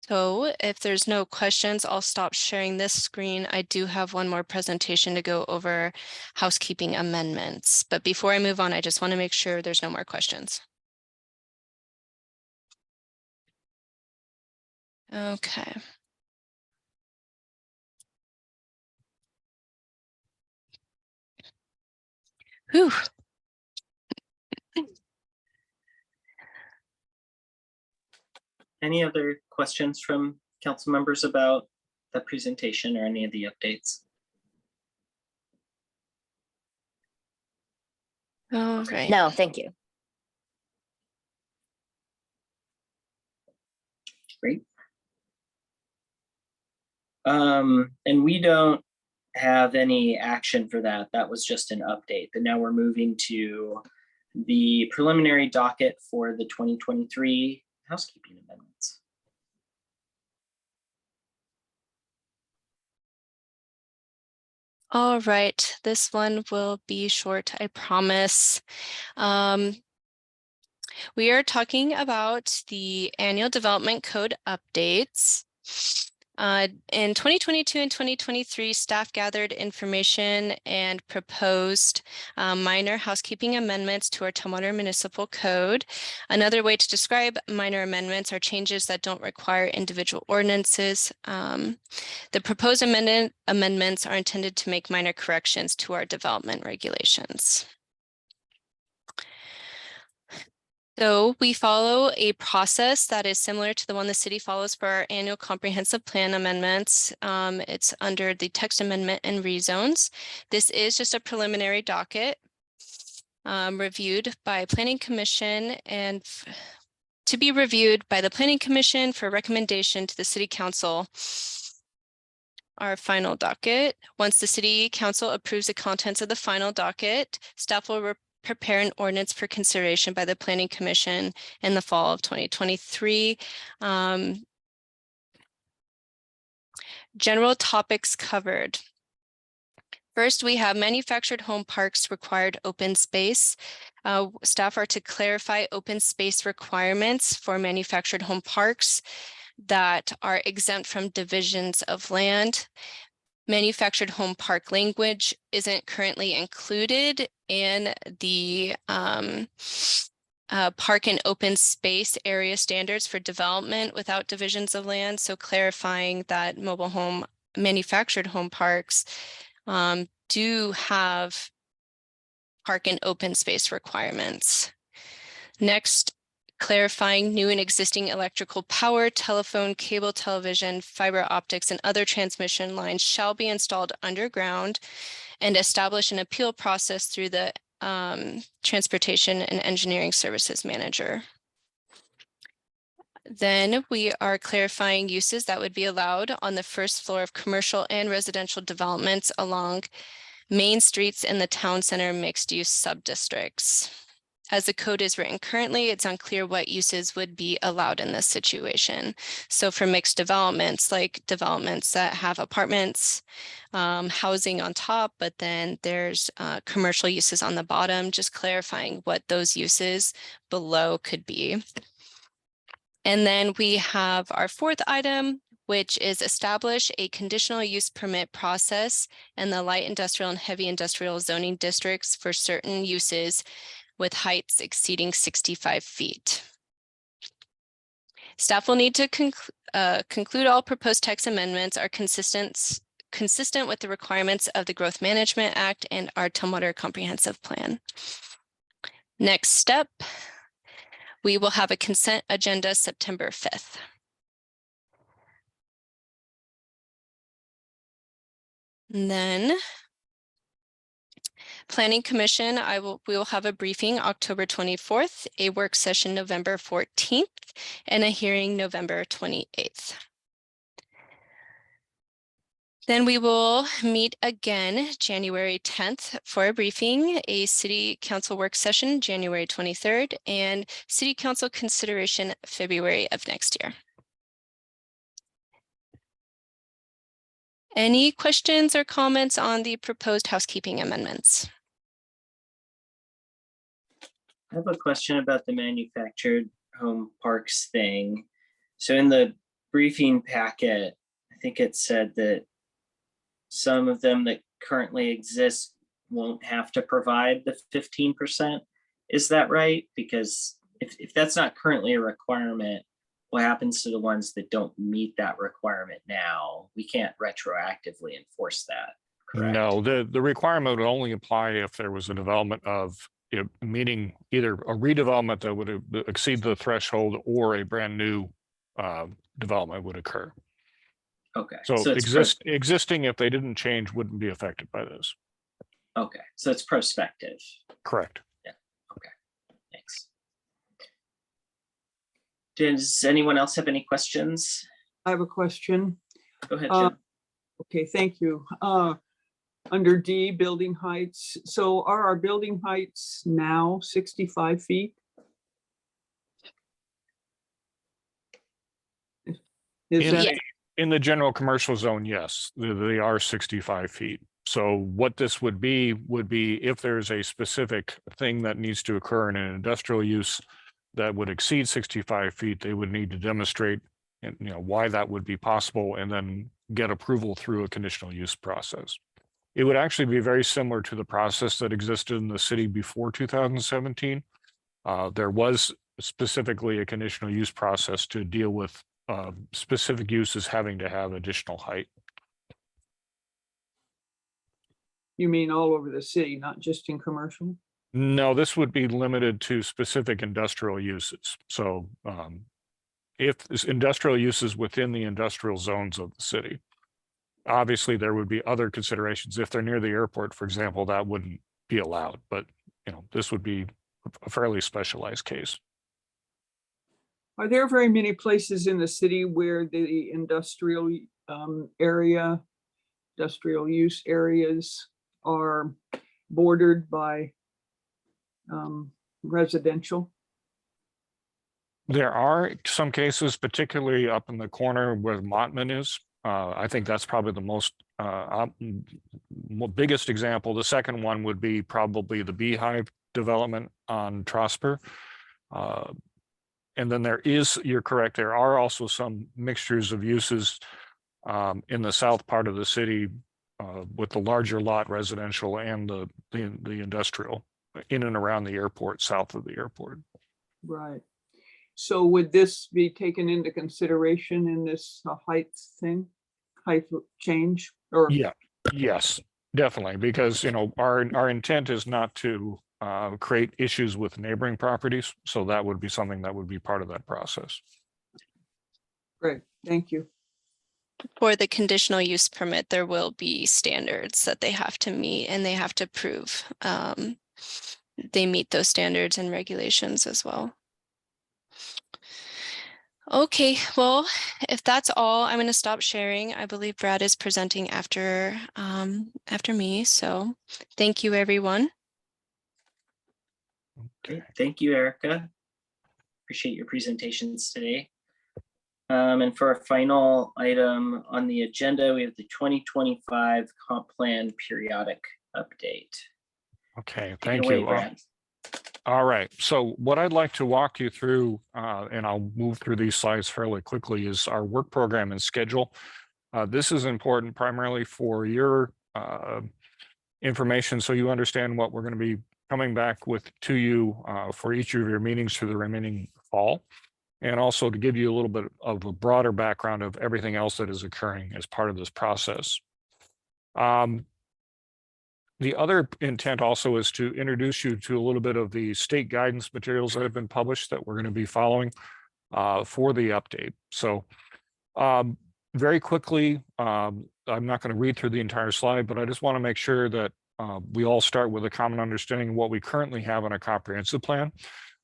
So if there's no questions, I'll stop sharing this screen. I do have one more presentation to go over housekeeping amendments. But before I move on, I just want to make sure there's no more questions. Okay. Whew. Any other questions from council members about the presentation or any of the updates? All right. No, thank you. Great. And we don't have any action for that. That was just an update. But now we're moving to the preliminary docket for the 2023 housekeeping amendments. All right, this one will be short, I promise. We are talking about the annual development code updates. In 2022 and 2023, staff gathered information and proposed minor housekeeping amendments to our Tumwater Municipal Code. Another way to describe minor amendments are changes that don't require individual ordinances. The proposed amendments are intended to make minor corrections to our development regulations. So we follow a process that is similar to the one the city follows for our annual comprehensive plan amendments. It's under the text amendment and rezones. This is just a preliminary docket reviewed by Planning Commission and to be reviewed by the Planning Commission for recommendation to the City Council. Our final docket. Once the City Council approves the contents of the final docket, staff will prepare an ordinance for consideration by the Planning Commission in the fall of 2023. General topics covered. First, we have manufactured home parks required open space. Staff are to clarify open space requirements for manufactured home parks that are exempt from divisions of land. Manufactured home park language isn't currently included in the park and open space area standards for development without divisions of land. So clarifying that mobile home manufactured home parks do have park and open space requirements. Next, clarifying new and existing electrical power, telephone, cable television, fiber optics, and other transmission lines shall be installed underground, and establish an appeal process through the Transportation and Engineering Services Manager. Then we are clarifying uses that would be allowed on the first floor of commercial and residential developments along main streets in the town center mixed-use subdistricts. As the code is written currently, it's unclear what uses would be allowed in this situation. So for mixed developments, like developments that have apartments, housing on top, but then there's commercial uses on the bottom, just clarifying what those uses below could be. And then we have our fourth item, which is establish a conditional use permit process in the light industrial and heavy industrial zoning districts for certain uses with heights exceeding 65 feet. Staff will need to conclude all proposed text amendments are consistent with the requirements of the Growth Management Act and our Tumwater Comprehensive Plan. Next step, we will have a consent agenda September 5th. And then Planning Commission, we will have a briefing October 24th, a work session November 14th, and a hearing November 28th. Then we will meet again January 10th for a briefing, a city council work session, January 23rd, and city council consideration February of next year. Any questions or comments on the proposed housekeeping amendments? I have a question about the manufactured home parks thing. So in the briefing packet, I think it said that some of them that currently exist won't have to provide the 15%. Is that right? Because if that's not currently a requirement, what happens to the ones that don't meet that requirement now? We can't retroactively enforce that, correct? No, the requirement would only apply if there was a development of, meaning either a redevelopment that would exceed the threshold or a brand new development would occur. Okay. So it's existing, if they didn't change, wouldn't be affected by this. okay. So it's prospective. Correct. Thanks. Does anyone else have any questions? I have a question. Go ahead, Uh, Jim. Okay, thank you. Under D, building heights. So are our building heights now 65 feet? Is In that, the, in the general commercial zone, yes, they are 65 feet. So what this would be if there's a specific thing that needs to occur in an industrial use that would exceed 65 feet, they would need to demonstrate, why that would be possible and then get approval through a conditional use process. It would actually be very similar to the process that existed in the city before 2017. There was specifically a conditional use process to deal with specific uses having to have additional height. you mean all over the city, not just in commercial? No, this would be limited to specific industrial uses. So if this industrial uses within the industrial zones of the city, obviously there would be other considerations. If they're near the airport, for example, that wouldn't be allowed, but this would be a fairly specialized case. Are there very many places in the city where the industrial industrial use areas are bordered by residential? There are some cases, particularly up in the corner where Mottman is. I think that's probably the most biggest example. The second one would be probably the Beehive development on Trosper. And then you're correct, there are also some mixtures of uses in the south part of the city with the larger lot residential and the industrial in and around the airport, south of the airport. Right. So would this be taken into consideration in this height change? Or Yeah, yes, definitely, because our intent is not to create issues with neighboring properties. So that would be something that would be part of that process. Great, thank you. For the conditional use permit, there will be standards that they have to meet and they have to prove they meet those standards and regulations as well. Okay, well, if that's all, I'm going to stop sharing. I believe Brad is presenting after me. So thank you, everyone. Okay, thank you, Erica. Appreciate your presentations today. And for our final item on the agenda, we have the 2025 comp plan periodic update. Okay, Take it thank away, you. Brad. All right, so what I'd like to walk you through, and I'll move through these slides fairly quickly, is our work program and schedule. This is important primarily for your information, so you understand what we're going to be coming back with to you for each of your meetings through the remaining fall, and also to give you a little bit of a broader background of everything else that is occurring as part of this process. The other intent also is to introduce you to a little bit of the state guidance materials that have been published that we're going to be following for the update. So very quickly, I'm not going to read through the entire slide, but I just want to make sure that we all start with a common understanding of what we currently have in a comprehensive plan.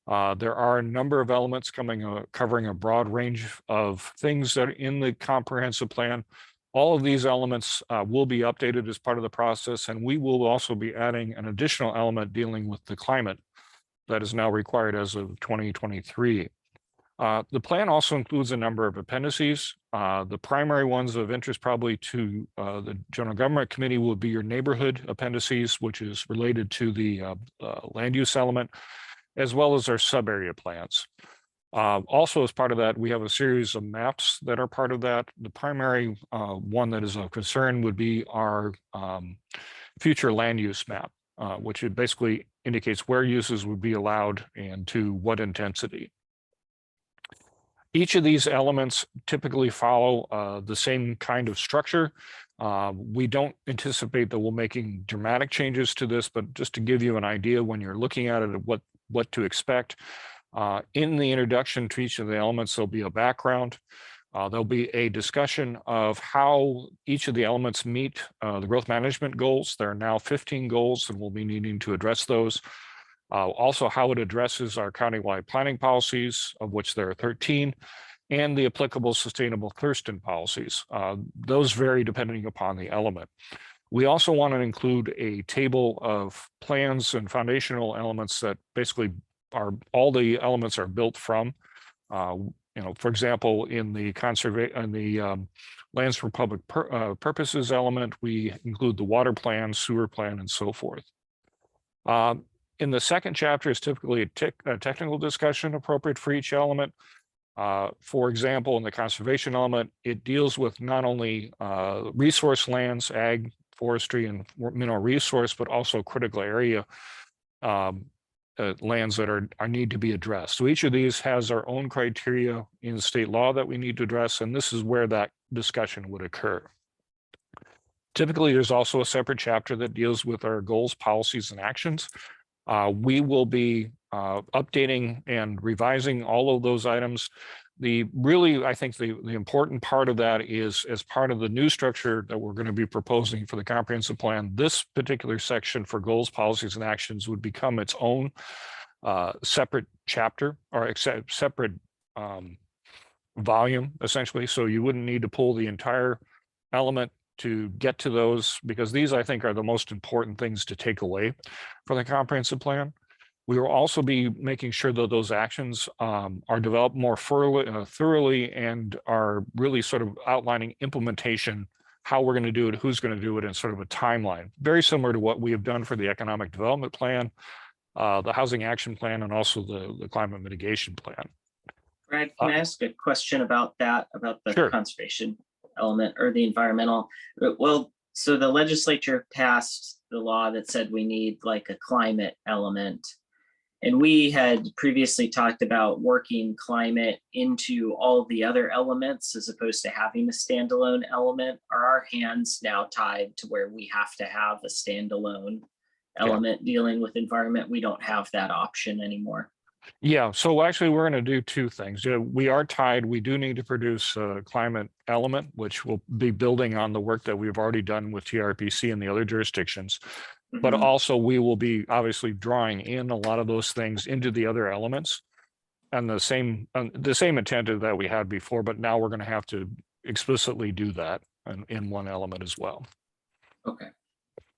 There are a number of elements covering a broad range of things that are in the comprehensive plan. All of these elements will be updated as part of the process, and we will also be adding an additional element dealing with the climate that is now required as of 2023. The plan also includes a number of appendices. The primary ones of interest probably to the General Government Committee will be your neighborhood appendices, which is related to the land use element, as well as our sub-area plans. Also, as part of that, we have a series of maps that are part of that. The primary one that is of concern would be our future land use map, which it basically indicates where uses would be allowed and to what intensity. Each of these elements typically follow the same kind of structure. We don't anticipate that we're making dramatic changes to this, but just to give you an idea when you're looking at it, what to expect. In the introduction to each of the elements, there'll be a background. There'll be a discussion of how each of the elements meet the growth management goals. There are now 15 goals, and we'll be needing to address those. Also, how it addresses our countywide planning policies, of which there are 13, and the applicable sustainable Thurston policies. Those vary depending upon the element. We also want to include a table of plans and foundational elements that basically are all the elements are built from. For example, in the lands for public purposes element, we include the water plan, sewer plan, and so forth. In the second chapter is typically a technical discussion appropriate for each element. For example, in the conservation element, it deals with not only resource lands, ag, forestry, and mineral resource, but also critical area lands that are need to be addressed. So each of these has our own criteria in state law that we need to address, and this is where that discussion would occur. Typically, there's also a separate chapter that deals with our goals, policies, and actions. We will be updating and revising all of those items. I think the important part of that is, as part of the new structure that we're going to be proposing for the comprehensive plan, this particular section for goals, policies, and actions would become its own separate chapter or separate volume, essentially. So you wouldn't need to pull the entire element to get to those, because these, I think, are the most important things to take away from the comprehensive plan. We will also be making sure that those actions are developed more thoroughly and are really sort of outlining implementation, how we're going to do it, who's going to do it, and sort of a timeline. Very similar to what we have done for the economic development plan, the housing action plan, and also the climate mitigation plan. Brad, can I ask a question about that, about the Sure. conservation element or the environmental? Well, so the legislature passed the law that said we need like a climate element. And we had previously talked about working climate into all the other elements as opposed to having a standalone element. Are our hands now tied to where we have to have a standalone element dealing with environment? We don't have that option anymore. Yeah, so actually we're going to do two things. We are tied. We do need to produce a climate element, which will be building on the work that we've already done with TRPC and the other jurisdictions. But Mhm. also we will be obviously drawing in a lot of those things into the other elements, and the same intent that we had before, but now we're going to have to explicitly do that in one element as well. Okay,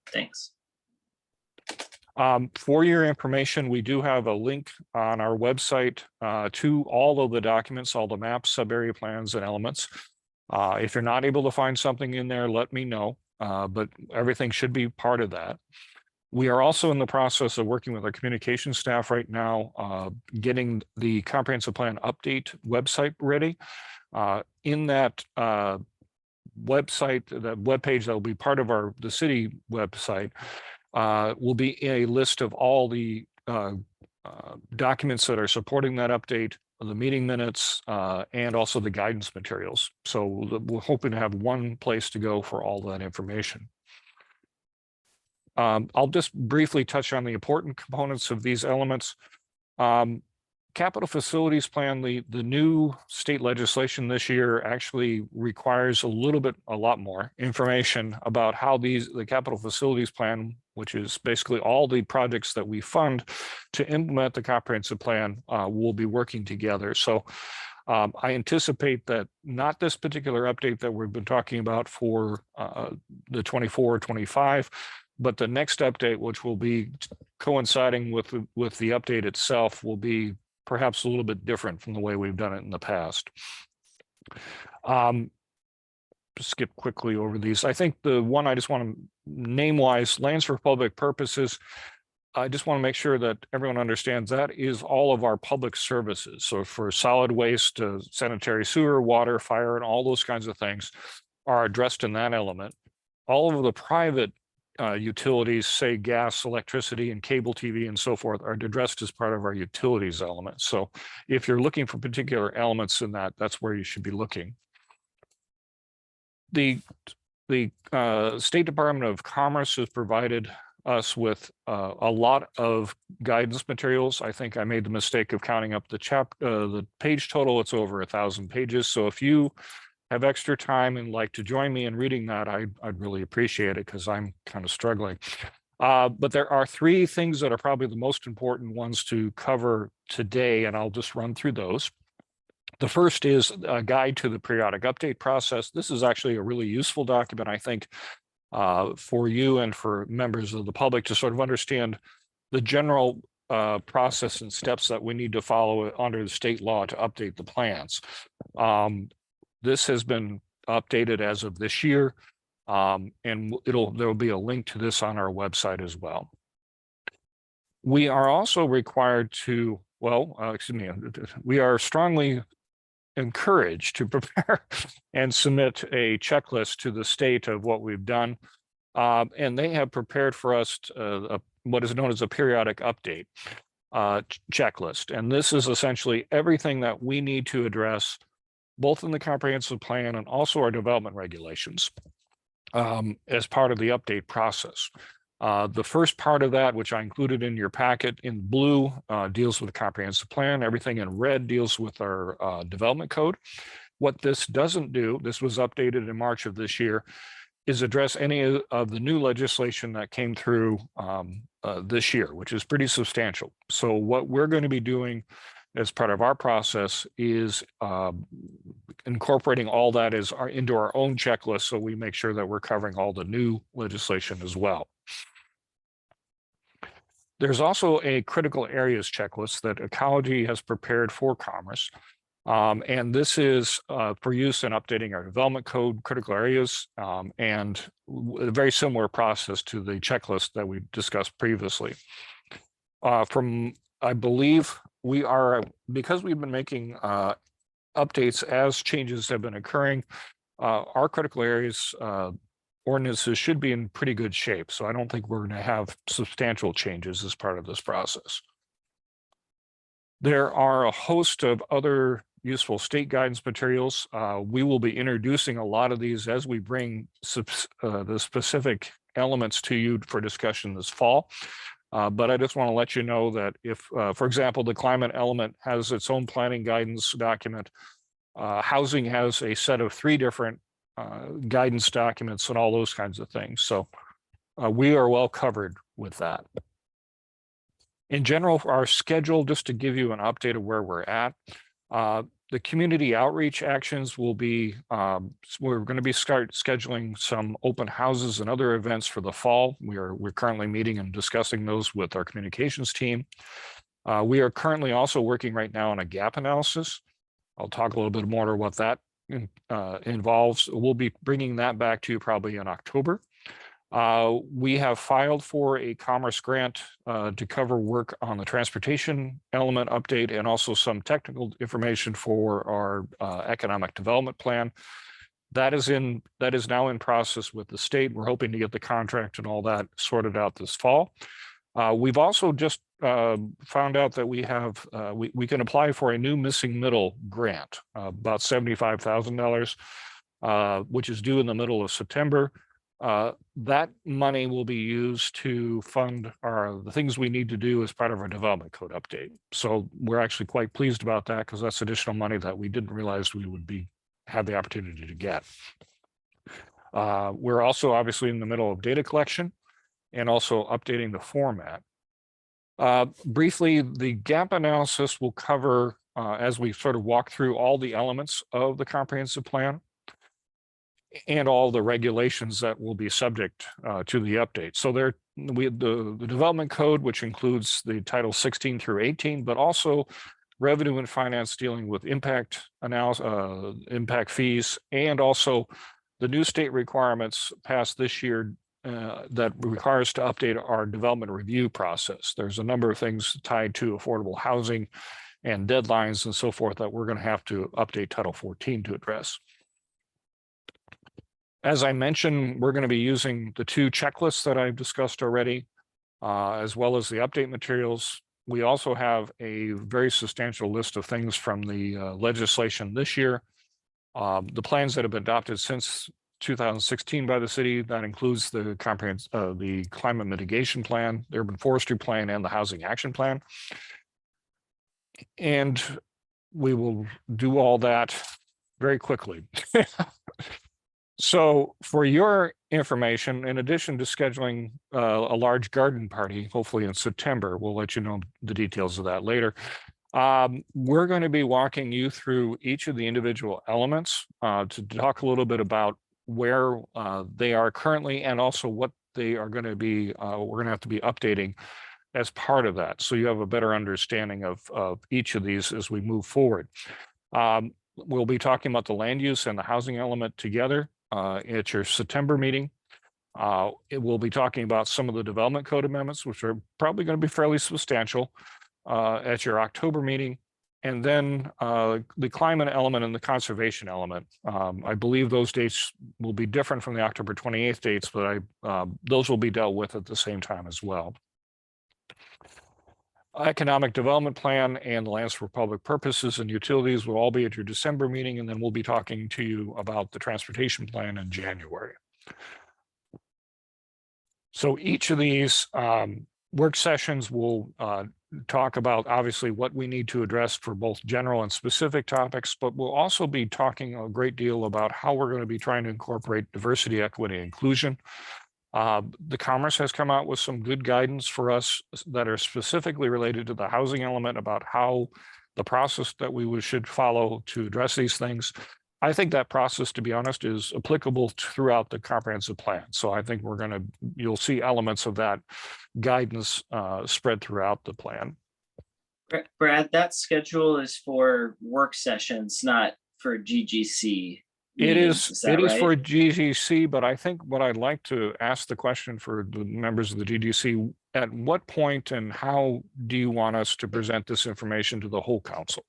thanks. For your information, we do have a link on our website to all of the documents, all the maps, sub-area plans, and elements. If you're not able to find something in there, let me know, but everything should be part of that. We are also in the process of working with our communication staff right now, getting the comprehensive plan update website ready. In that website, that webpage that will be part of the city website, will be a list of all the documents that are supporting that update, the meeting minutes, and also the guidance materials. So we're hoping to have one place to go for all that information. I'll just briefly touch on the important components of these elements. Capital Facilities Plan, the new state legislation this year actually requires a lot more information about how the Capital Facilities Plan, which is basically all the projects that we fund to implement the comprehensive plan, will be working together. So I anticipate that not this particular update that we've been talking about for the 24-25, but the next update, which will be coinciding with the update itself, will be perhaps a little bit different from the way we've done it in the past. Skip quickly over these. I think the one I just want to name wise, lands for public purposes. I just want to make sure that everyone understands that is all of our public services. So for solid waste, sanitary sewer, water, fire, and all those kinds of things are addressed in that element. All of the private utilities, say gas, electricity, and cable TV and so forth, are addressed as part of our utilities element. So if you're looking for particular elements in that, that's where you should be looking. The State Department of Commerce has provided us with a lot of guidance materials. I think I made the mistake of counting up the page total. It's over 1,000 pages. So if you have extra time and like to join me in reading that, I'd really appreciate it because I'm kind of struggling. But there are 3 things that are probably the most important ones to cover today, and I'll just run through those. The first is a guide to the periodic update process. This is actually a really useful document, I think, for you and for members of the public to sort of understand the general process and steps that we need to follow under the state law to update the plans. This has been updated as of this year, and there will be a link to this on our website as well. We are also required to, we are strongly encouraged to prepare and submit a checklist to the state of what we've done. And they have prepared for us what is known as a periodic update checklist. And this is essentially everything that we need to address, both in the comprehensive plan and also our development regulations as part of the update process. The first part of that, which I included in your packet in blue, deals with the comprehensive plan. Everything in red deals with our development code. What this doesn't do, this was updated in March of this year, is address any of the new legislation that came through this year, which is pretty substantial. So what we're going to be doing as part of our process is incorporating all that into our own checklist, so we make sure that we're covering all the new legislation as well. There's also a critical areas checklist that Ecology has prepared for Commerce. And this is for use in updating our development code, critical areas, and a very similar process to the checklist that we discussed previously. I believe we are, because we've been making updates as changes have been occurring, our critical areas ordinances should be in pretty good shape. So I don't think we're going to have substantial changes as part of this process. There are a host of other useful state guidance materials. We will be introducing a lot of these as we bring the specific elements to you for discussion this fall. But I just want to let you know that if, for example, the climate element has its own planning guidance document, housing has a set of 3 different guidance documents and all those kinds of things. So we are well covered with that. In general, for our schedule, just to give you an update of where we're at, the community outreach actions will be, we're going to be scheduling some open houses and other events for the fall. We're currently meeting and discussing those with our communications team. We are currently also working right now on a gap analysis. I'll talk a little bit more about what that involves. We'll be bringing that back to you probably in October. We have filed for a Commerce grant to cover work on the transportation element update and also some technical information for our economic development plan. That is now in process with the state. We're hoping to get the contract and all that sorted out this fall. We've also just found out that we can apply for a new missing middle grant, about $75,000, which is due in the middle of September. That money will be used to fund the things we need to do as part of our development code update. So we're actually quite pleased about that because that's additional money that we didn't realize we would have the opportunity to get. We're also obviously in the middle of data collection and also updating the format. Briefly, the gap analysis will cover as we sort of walk through all the elements of the comprehensive plan and all the regulations that will be subject to the update. So we have the development code, which includes the Title 16 through 18, but also revenue and finance dealing with impact analysis, impact fees, and also the new state requirements passed this year that requires to update our development review process. There's a number of things tied to affordable housing and deadlines and so forth that we're going to have to update Title 14 to address. As I mentioned, we're going to be using the 2 checklists that I've discussed already, as well as the update materials. We also have a very substantial list of things from the legislation this year. The plans that have been adopted since 2016 by the city, that includes the the climate mitigation plan, the urban forestry plan, and the housing action plan. And we will do all that very quickly. So for your information, in addition to scheduling a large garden party, hopefully in September, we'll let you know the details of that later. We're going to be walking you through each of the individual elements to talk a little bit about where they are currently and also what they are going to be, we're going to have to be updating as part of that. So you have a better understanding of each of these as we move forward. We'll be talking about the land use and the housing element together at your September meeting. It will be talking about some of the development code amendments, which are probably going to be fairly substantial at your October meeting. And then the climate element and the conservation element. I believe those dates will be different from the October 28th dates, but those will be dealt with at the same time as well. Economic development plan and the lands for public purposes and utilities will all be at your December meeting, and then we'll be talking to you about the transportation plan in January. So each of these work sessions will talk about obviously what we need to address for both general and specific topics, but we'll also be talking a great deal about how we're going to be trying to incorporate diversity, equity, and inclusion. The Commerce has come out with some good guidance for us that are specifically related to the housing element about how the process that we should follow to address these things. I think that process, to be honest, is applicable throughout the comprehensive plan. So I think you'll see elements of that guidance spread throughout the plan. Brad, that schedule is for work sessions, not for GGC. It meetings, is that right? for GGC, but I think what I'd like to ask the question for the members of the GGC, at what point and how do you want us to present this information to the whole council?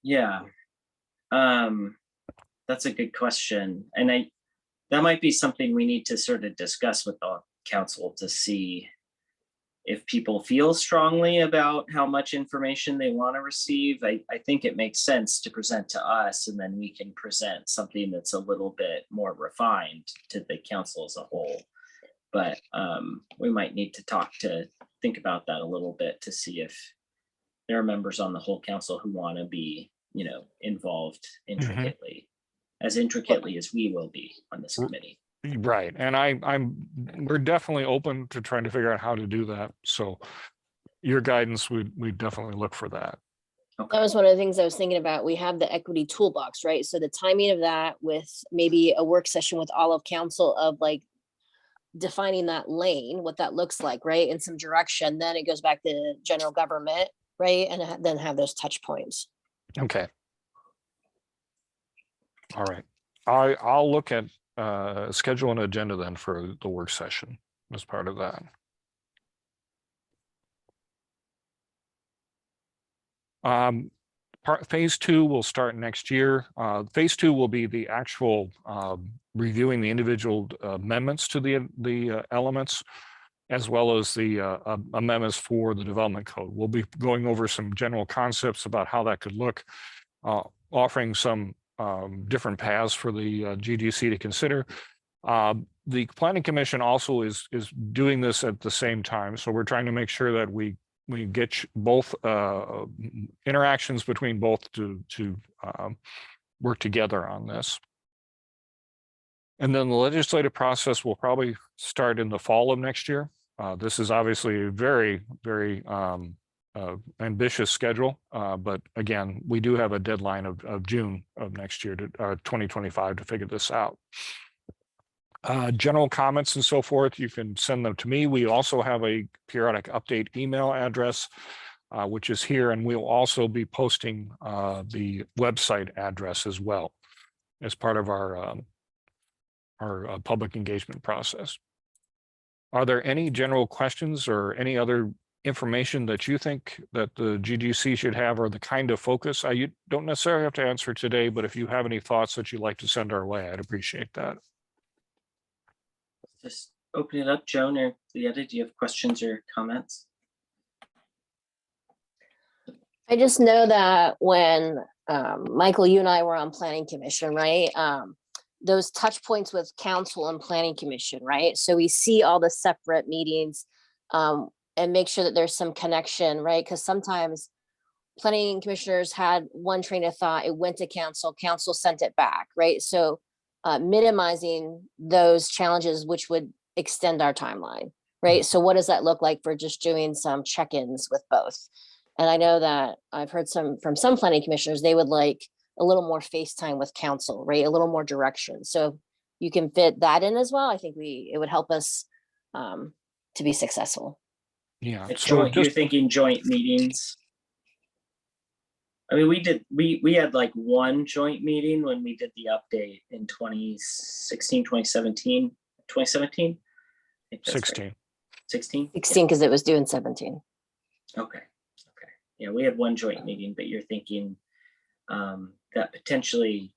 Yeah. That's a good question. And that might be something we need to sort of discuss with the council to see if people feel strongly about how much information they want to receive. I think it makes sense to present to us, and then we can present something that's a little bit more refined to the council as a whole. But we might need to think about that a little bit to see if there are members on the whole council who want to be, involved intricately, as intricately as we will be on this committee. Right. And we're definitely open to trying to figure out how to do that. So your guidance, we definitely look for that. Okay. That was one of the things I was thinking about. We have the equity toolbox, right? So the timing of that with maybe a work session with all of council of like defining that lane, what that looks like, right? And some direction, then it goes back to general government, right? And then have those touch points. Okay. All right. I'll look at schedule an agenda then for the work session as part of that. Phase 2 will start next year. Phase 2 will be the actual reviewing the individual amendments to the elements, as well as the amendments for the development code. We'll be going over some general concepts about how that could look, offering some different paths for the GGC to consider. The Planning Commission also is doing this at the same time. So we're trying to make sure that we get both interactions between both to work together on this. And then the legislative process will probably start in the fall of next year. This is obviously a very, very ambitious schedule. But again, we do have a deadline of June of next year to 2025 to figure this out. General comments and so forth, you can send them to me. We also have a periodic update email address, which is here, and we'll also be posting the website address as well as part of our public engagement process. Are there any general questions or any other information that you think that the GGC should have, or the kind of focus? You don't necessarily have to answer today, but if you have any thoughts that you'd like to send our way, I'd appreciate that. Just open it up, Joan or Leetta, do you have questions or comments? I just know that when Michael, you and I were on planning commission, right? Those touch points with council and planning commission, right? So we see all the separate meetings and make sure that there's some connection, right? Because sometimes planning commissioners had one train of thought, it went to council, council sent it back, right? So minimizing those challenges, which would extend our timeline, right? So what does that look like for just doing some check-ins with both? And I know that I've heard from some planning commissioners, they would like a little more FaceTime with council, right? A little more direction. So you can fit that in as well. I think it would help us to be successful. Yeah. It's So joint, you're just, thinking joint meetings? I mean, we had like one joint meeting when we did the update in 2016, 2017, 2017? I think that's right. 16. 16? 16, because it was due in 17. Okay. Yeah, we had one joint meeting, but you're thinking that potentially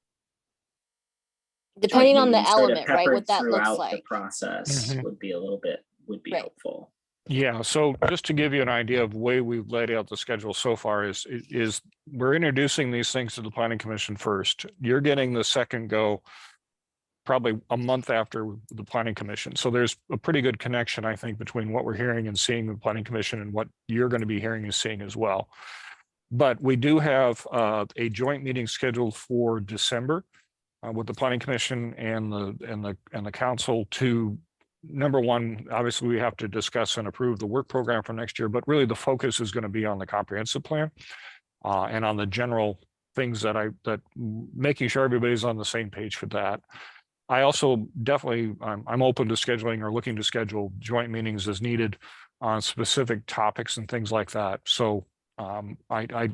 Depending on the meetings sort of element, right? peppered What that looks throughout the like. process Mhm. would be Right. helpful. Yeah, so just to give you an idea of the way we've laid out the schedule so far is we're introducing these things to the planning commission first. You're getting the second go probably a month after the planning commission. So there's a pretty good connection, I think, between what we're hearing and seeing in the planning commission and what you're going to be hearing and seeing as well. But we do have a joint meeting scheduled for December with the planning commission and the council to, number one, obviously we have to discuss and approve the work program for next year, but really the focus is going to be on the comprehensive plan and on the general things that making sure everybody's on the same page for that. I also definitely, I'm open to scheduling or looking to schedule joint meetings as needed on specific topics and things like that. So I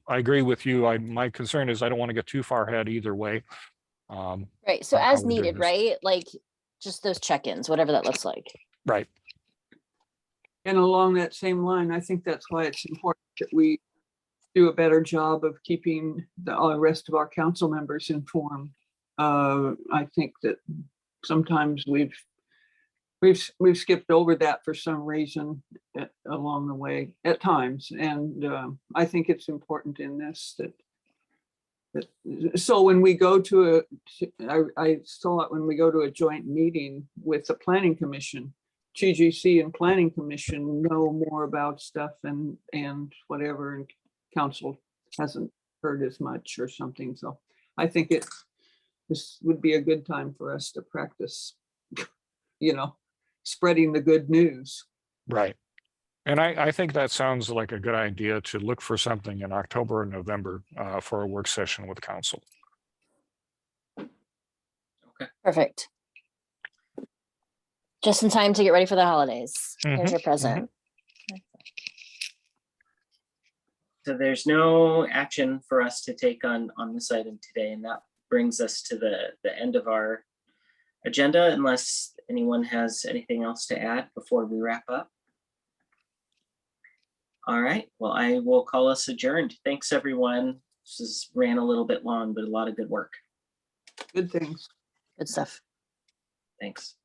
agree with you. My concern is I don't want to get too far ahead either way. Right. So on how as we're doing needed, this. right? Like just those check-ins, whatever that looks like. Right. And along that same line, I think that's why it's important that we do a better job of keeping the rest of our council members informed. I think that sometimes we've skipped over that for some reason along the way at times. And I think it's important in this so when we go to I saw it when we go to a joint meeting with the planning commission, GGC and planning commission know more about stuff and whatever, and council hasn't heard as much or something. So I think this would be a good time for us to practice, spreading the good news. Right. And I think that sounds like a good idea to look for something in October and November for a work session with council. Perfect. Just in time to get ready for the holidays. Here's your present. So there's no action for us to take on this item today, and that brings us to the end of our agenda, unless anyone has anything else to add before we wrap up. All right, well, I will call us adjourned. Thanks, everyone. This ran a little bit long, but a lot of good work. Good things. Good stuff. Thanks.